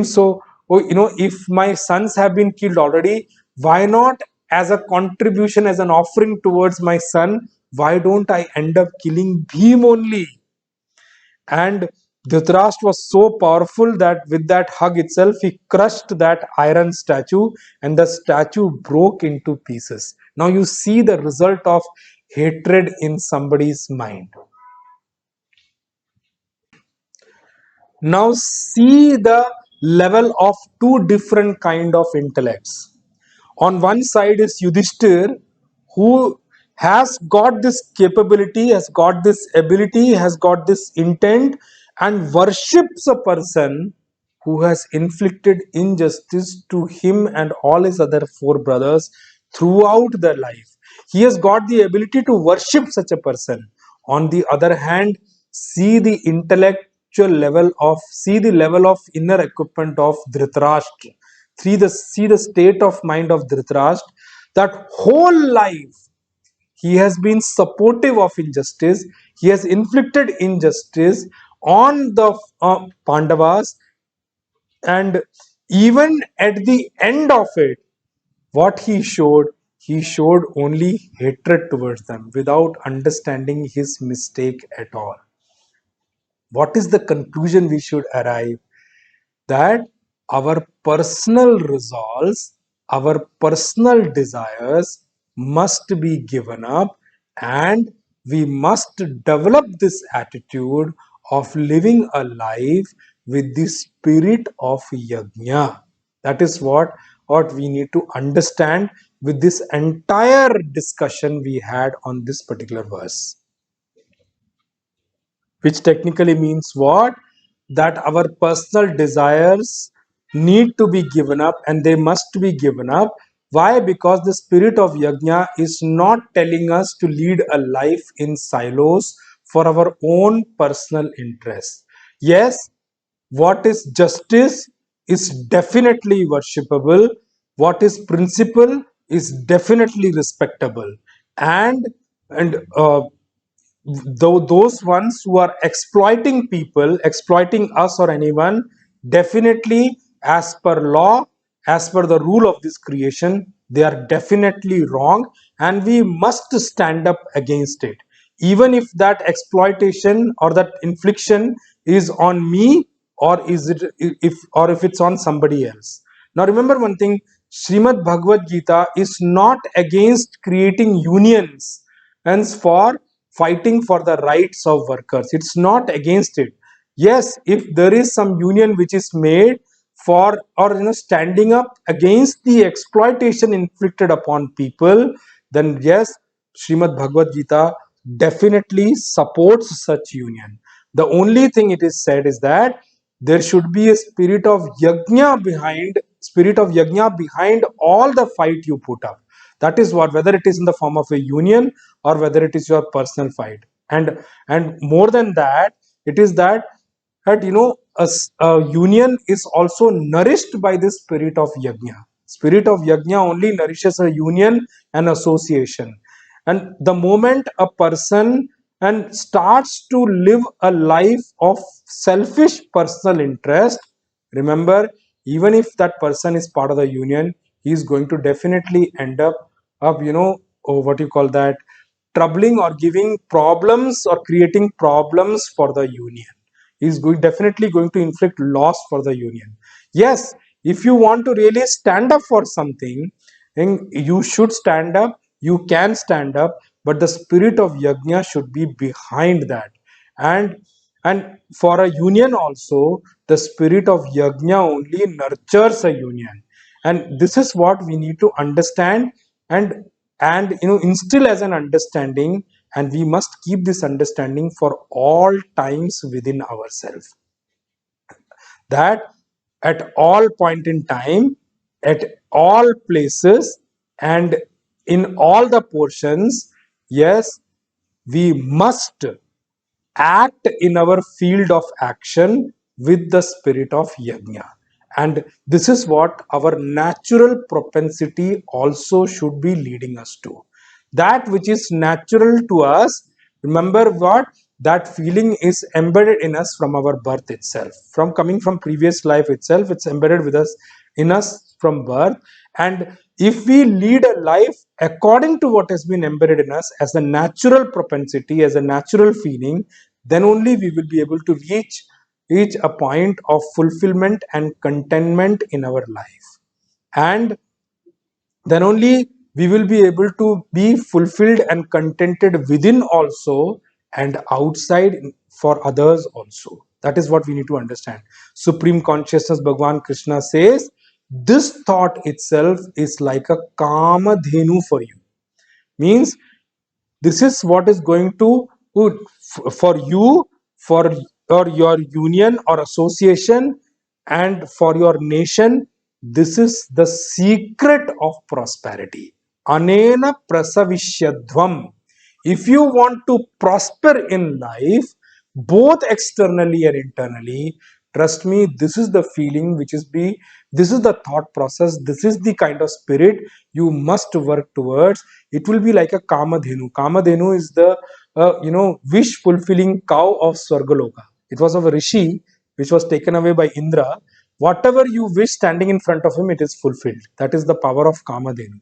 So, if my sons have been killed already, why not, as a contribution, as an offering towards my son, why don't I end up killing Bhim only? And Dhritarashtra was so powerful that with that hug itself, he crushed that iron statue, and the statue broke into pieces. Now you see the result of hatred in somebody's mind. Now see the level of two different kind of intellects. On one side is Yudhishthir, who has got this capability, has got this ability, has got this intent, and worships a person who has inflicted injustice to him and all his other four brothers throughout their life. He has got the ability to worship such a person. On the other hand, see the intellectual level of, see the level of inner equipment of Dhritarashtra. See the state of mind of Dhritarashtra, that whole life he has been supportive of injustice. He has inflicted injustice on the Pandavas, and even at the end of it, what he showed only hatred towards them without understanding his mistake at all. What is the conclusion we should arrive? That our personal resolves, our personal desires must be given up, and we must develop this attitude of living a life with the spirit of yajna. That is what we need to understand with this entire discussion we had on this particular verse, which technically means what? That our personal desires need to be given up, and they must be given up. Why? Because the spirit of yajna is not telling us to lead a life in silos for our own personal interests. Yes, what is justice is definitely worshipable. What is principle is definitely respectable. And though those ones who are exploiting people, exploiting us or anyone, definitely as per law, as per the rule of this creation, they are definitely wrong, and we must stand up against it. Even if that exploitation or that infliction is on me, or is it if it's on somebody else. Now remember one thing, Srimad Bhagavad Gita is not against creating unions and for fighting for the rights of workers. It's not against it. Yes, if there is some union which is made for, or standing up against the exploitation inflicted upon people, then yes, Srimad Bhagavad Gita definitely supports such union. The only thing it is said is that there should be a spirit of yajna behind all the fight you put up. That is what, whether it is in the form of a union or whether it is your personal fight. And more than that, it is that a union is also nourished by the spirit of yajna. Spirit of yajna only nourishes a union and association. And the moment a person and starts to live a life of selfish personal interest, remember, even if that person is part of the union, he is going to definitely end up what you call that, troubling or giving problems or creating problems for the union. Is definitely going to inflict loss for the union. Yes, if you want to really stand up for something, then you should stand up, you can stand up, but the spirit of yajna should be behind that. And and for a union also, the spirit of yajna only nurtures a union. And this is what we need to understand, and instill as an understanding, and we must keep this understanding for all times within ourselves, that at all point in time, at all places, and in all the portions, yes, we must act in our field of action with the spirit of yajna. And this is what our natural propensity also should be leading us to. That which is natural to us, remember what, that feeling is embedded in us from our birth itself, from coming from previous life itself. It's embedded with us, in us from birth. And if we lead a life according to what has been embedded in us as a natural propensity, as a natural feeling, then only we will be able to reach a point of fulfillment and contentment in our life. And then only we will be able to be fulfilled and contented within also, and outside for others also. That is what we need to understand. Supreme consciousness, Bhagwan Krishna says, this thought itself is like a kama dhenu for you. Means this is what is going to for you, for or your union or association, and for your nation. This is the secret of prosperity. Anena prasavishyadvam. If you want to prosper in life, both externally and internally, trust me, this is the feeling which is be this is the thought process, this is the kind of spirit you must work towards. It will be like a kamadhenu. Kamadhenu is the wish fulfilling cow of Swargaloka. It was of a rishi which was taken away by Indra. Whatever you wish standing in front of him, it is fulfilled. That is the power of kamadhenu.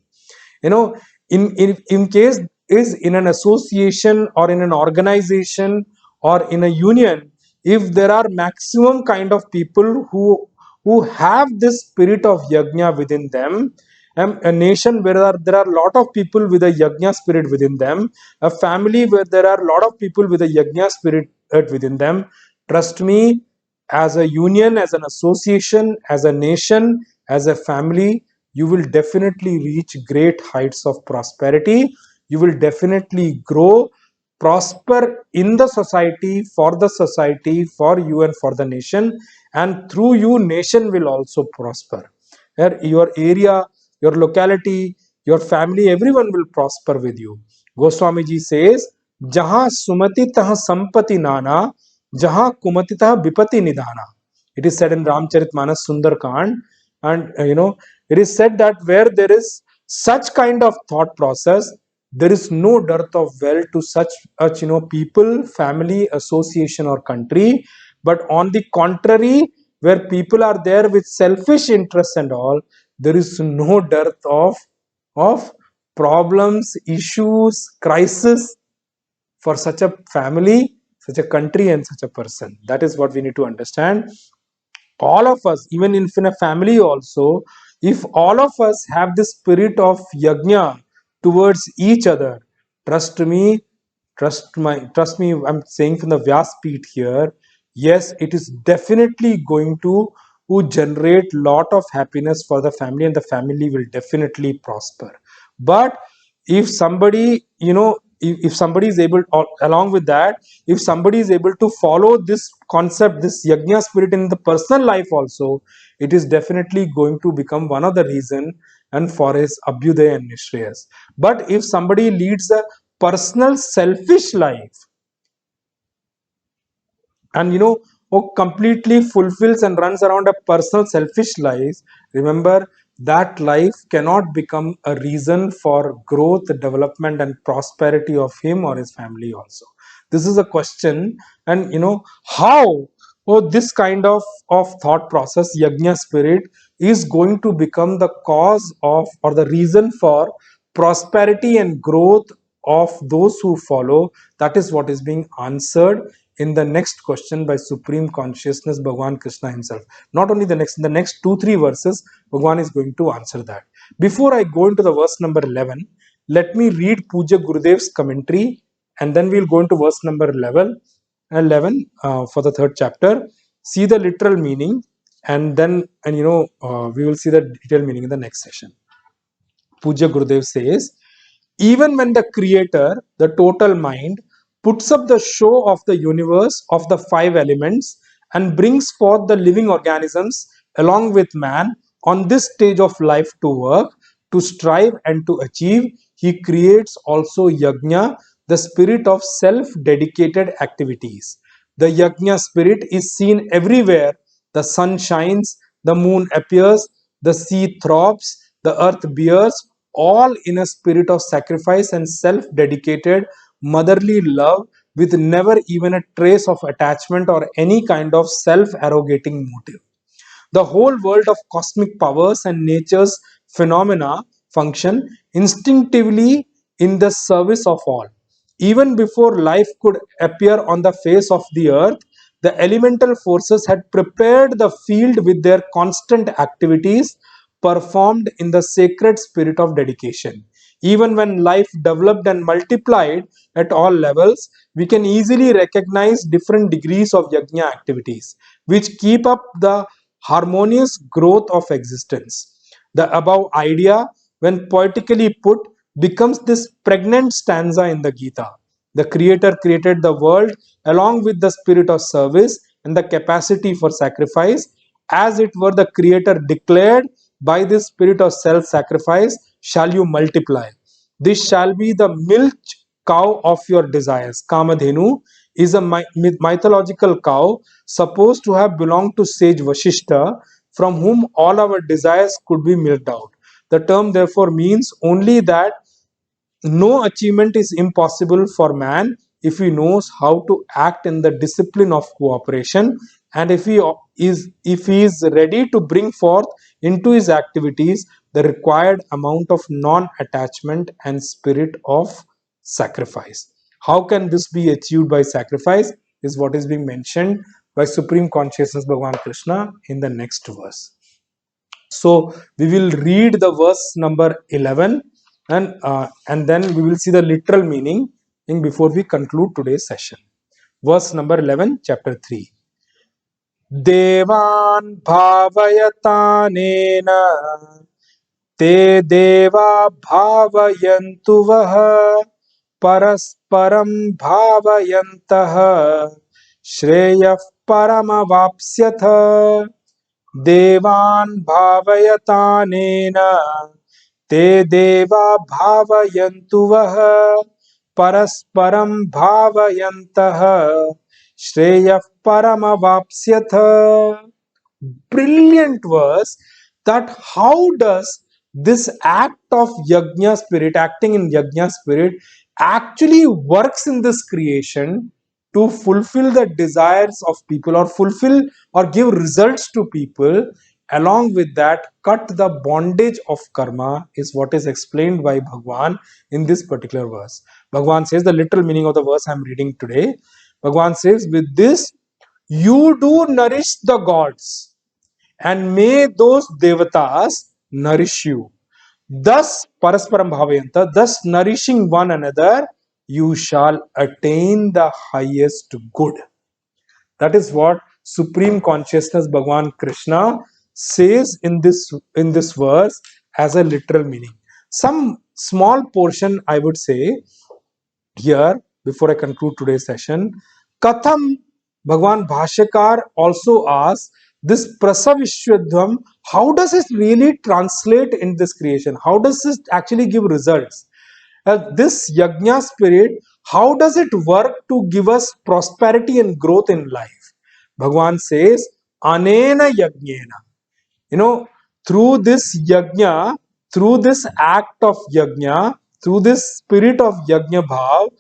you know in case is in an association or in an organization or in a union, if there are maximum kind of people who have this spirit of yajna within them, a nation where there are a lot of people with a yajna spirit within them, a family where there are a lot of people with a yajna spirit within them, trust me, as a union, as an association, as a nation, as a family, you will definitely reach great heights of prosperity. You will definitely grow, prosper in the society, for you and for the nation. And through you, nation will also prosper. Your area, your locality, your family, everyone will prosper with you. Goswami ji says, Jaha sumati taha sampati nana, Jaha kumati taha vipati nidhana. It is said in Ramcharitmanas Sundarkand. And it is said that where there is such kind of thought process, there is no dearth of wealth to such people, family, association, or country. But on the contrary, where people are there with selfish interests and all, there is no dearth of problems, issues, crisis for such a family, such a country, and such a person. That is what we need to understand. All of us, even in a family also, if all of us have the spirit of yajna towards each other, trust me, trust me, I'm saying from the Vyaspeed here, yes, it is definitely going to generate lot of happiness for the family, and the family will definitely prosper. But if somebody, if somebody is able, or along with that, if somebody is able to follow this concept, this yajna spirit in the personal life also, it is definitely going to become one of the reason and for his abhyuday and nishreyas. But if somebody leads a personal selfish life, and who completely fulfills and runs around a personal selfish life, remember that life cannot become a reason for growth, development, and prosperity of him or his family also. This is a question. And how, this kind of thought process, yajna spirit, is going to become the cause of, or the reason for, prosperity and growth of those who follow. That is what is being answered in the next question by Supreme Consciousness, Bhagwan Krishna himself. Not only the next, in the next 2-3 verses, Bhagwan is going to answer that. Before I go into the verse number 11, let me read Puja Gurudev's commentary, and then we'll go into verse number 11 for the third chapter, see the literal meaning, and then, we will see the detailed meaning in the next session. Puja Gurudev says, even when the creator, the total mind, puts up the show of the universe of the 5 elements and brings forth the living organisms along with man on this stage of life to work, to strive, and to achieve, he creates also yajna, the spirit of self-dedicated activities. The yajna spirit is seen everywhere. The sun shines, the moon appears, the sea throbs, the earth bears, all in a spirit of sacrifice and self-dedicated motherly love, with never even a trace of attachment or any kind of self-arrogating motive. The whole world of cosmic powers and nature's phenomena function instinctively in the service of all. Even before life could appear on the face of the earth, the elemental forces had prepared the field with their constant activities performed in the sacred spirit of dedication. Even when life developed and multiplied at all levels, we can easily recognize different degrees of yajna activities, which keep up the harmonious growth of existence. The above idea, when poetically put, becomes this pregnant stanza in the Gita. The Creator created the world along with the spirit of service and the capacity for sacrifice. As it were, the Creator declared, by this spirit of self sacrifice shall you multiply. This shall be the milk cow of your desires. Kamadhenu is a mythological cow supposed to have belonged to sage Vashishta, from whom all our desires could be milked out. The term therefore means only that no achievement is impossible for man if he knows how to act in the discipline of cooperation, and if he is ready to bring forth into his activities the required amount of non-attachment and spirit of sacrifice. How can this be achieved by sacrifice is what is being mentioned by Supreme Consciousness Bhagavan Krishna in the next verse. So we will read the verse number 11, and then we will see the literal meaning before we conclude today's session. Verse number 11, chapter 3. Devan bhavayatanena te deva bhavayantu vaha parasparam bhavayantaha shreyah paramavapsyatha. देवान् भावयतानेन ते देवा भावयन्तु वः परस्परं भावयन्तः श्रेयः परमवाप्स्यथ. Brilliant verse, that how does this act of yajna spirit, acting in yajna spirit, actually works in this creation, to fulfill the desires of people, or fulfill or give results to people. Along with that, cut the bondage of karma is what is explained by Bhagwan in this particular verse. Bhagwan says, the literal meaning of the verse I am reading today. Bhagwan says, with this, you do nourish the gods, and may those devatas nourish you. Thus, parasparam bhavayanta, thus nourishing one another, you shall attain the highest good. That is what Supreme Consciousness Bhagavan Krishna says in this verse as a literal meaning. Some small portion I would say here before I conclude today's session. Katham Bhagwan Bhashyakar also asks this Prasavishwadham, how does it really translate in this creation? How does it actually give results? This Yajna spirit, how does it work to give us prosperity and growth in life? Bhagwan says, Anena Yajnena. Through this yajna, through this act of yajna, through this spirit of yajna bhav,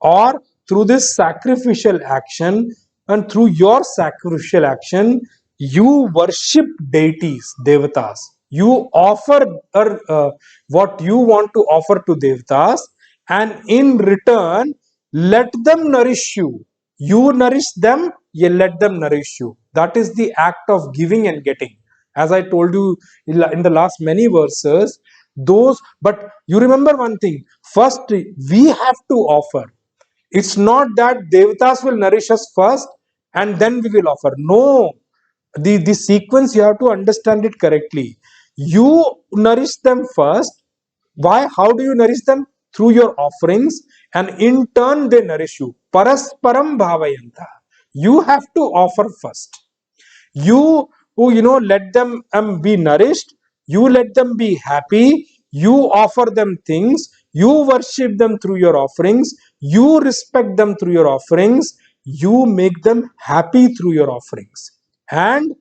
or through this sacrificial action, and through your sacrificial action, you worship deities, devatas. You offer what you want to offer to devatas, and in return let them nourish you. You nourish them, you let them nourish you. That is the act of giving and getting, as I told you in the last many verses. Those, but you remember one thing: first we have to offer. It's not that devatas will nourish us first and then we will offer. No, the sequence, you have to understand it correctly. You nourish them first. Why? How do you nourish them? Through your offerings, and in turn they nourish you. Parasparam bhavayanta. You have to offer first. You who let them be nourished, you let them be happy, you offer them things, you worship them through your offerings, you respect them through your offerings, you make them happy through your offerings, and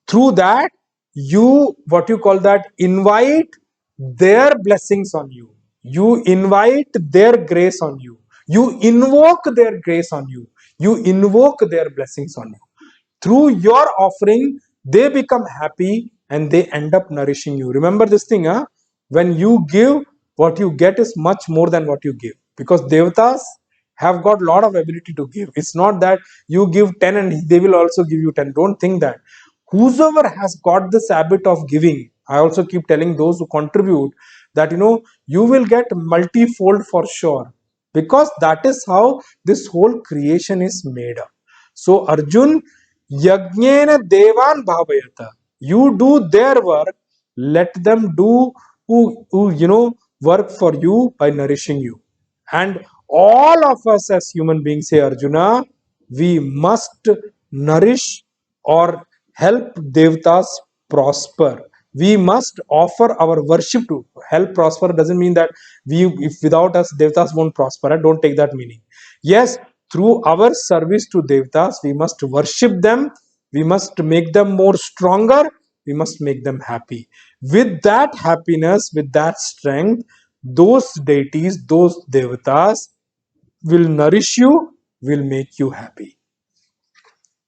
through that, you, what you call that, invite their blessings on you, you invite their grace on you, you invoke their grace on you, you invoke their blessings on you. Through your offering, they become happy and they end up nourishing you. Remember this thing, huh? When you give, what you get is much more than what you give, because devatas have got a lot of ability to give. It's not that you give 10 and they will also give you 10. Don't think that. Whosoever has got this habit of giving, I also keep telling those who contribute that you will get multifold for sure, because that is how this whole creation is made up. So Arjun, Yajnena Devan Bhavayata. You do their work, let them do who work for you by nourishing you. And all of us as human beings, say Arjuna, we must nourish or help devatas prosper. We must offer our worship to help prosper. Doesn't mean that if without us devatas won't prosper. Don't take that meaning. Yes, through our service to devatas, we must worship them, we must make them more stronger, we must make them happy. With that happiness, with that strength, those deities, those devatas will nourish you, will make you happy.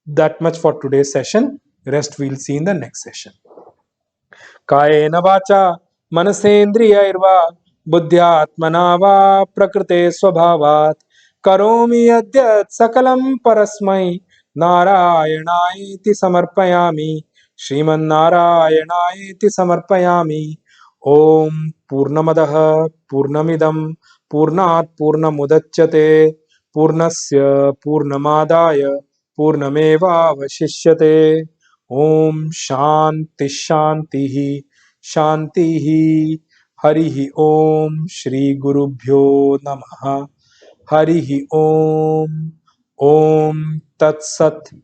That much for today's session. Rest we'll see in the next session. कायेन वाचा मनसेन्द्रियैर्वा बुद्ध्यात्मना वा प्रकृते स्वभावात् करोमि यद्यत् सकलं परस्मै नारायणायेति समर्पयामि श्रीमन्नारायणायेति समर्पयामि। ओम पूर्णमदः पूर्णमिदं पूर्णात् पूर्णमुदच्यते पूर्णस्य पूर्णमादाय पूर्णमेवावशिष्यते। ओम शांति शांति शांति। हरि ओम श्री गुरुभ्यो नमः। हरि ओम। ओम तत्सत्।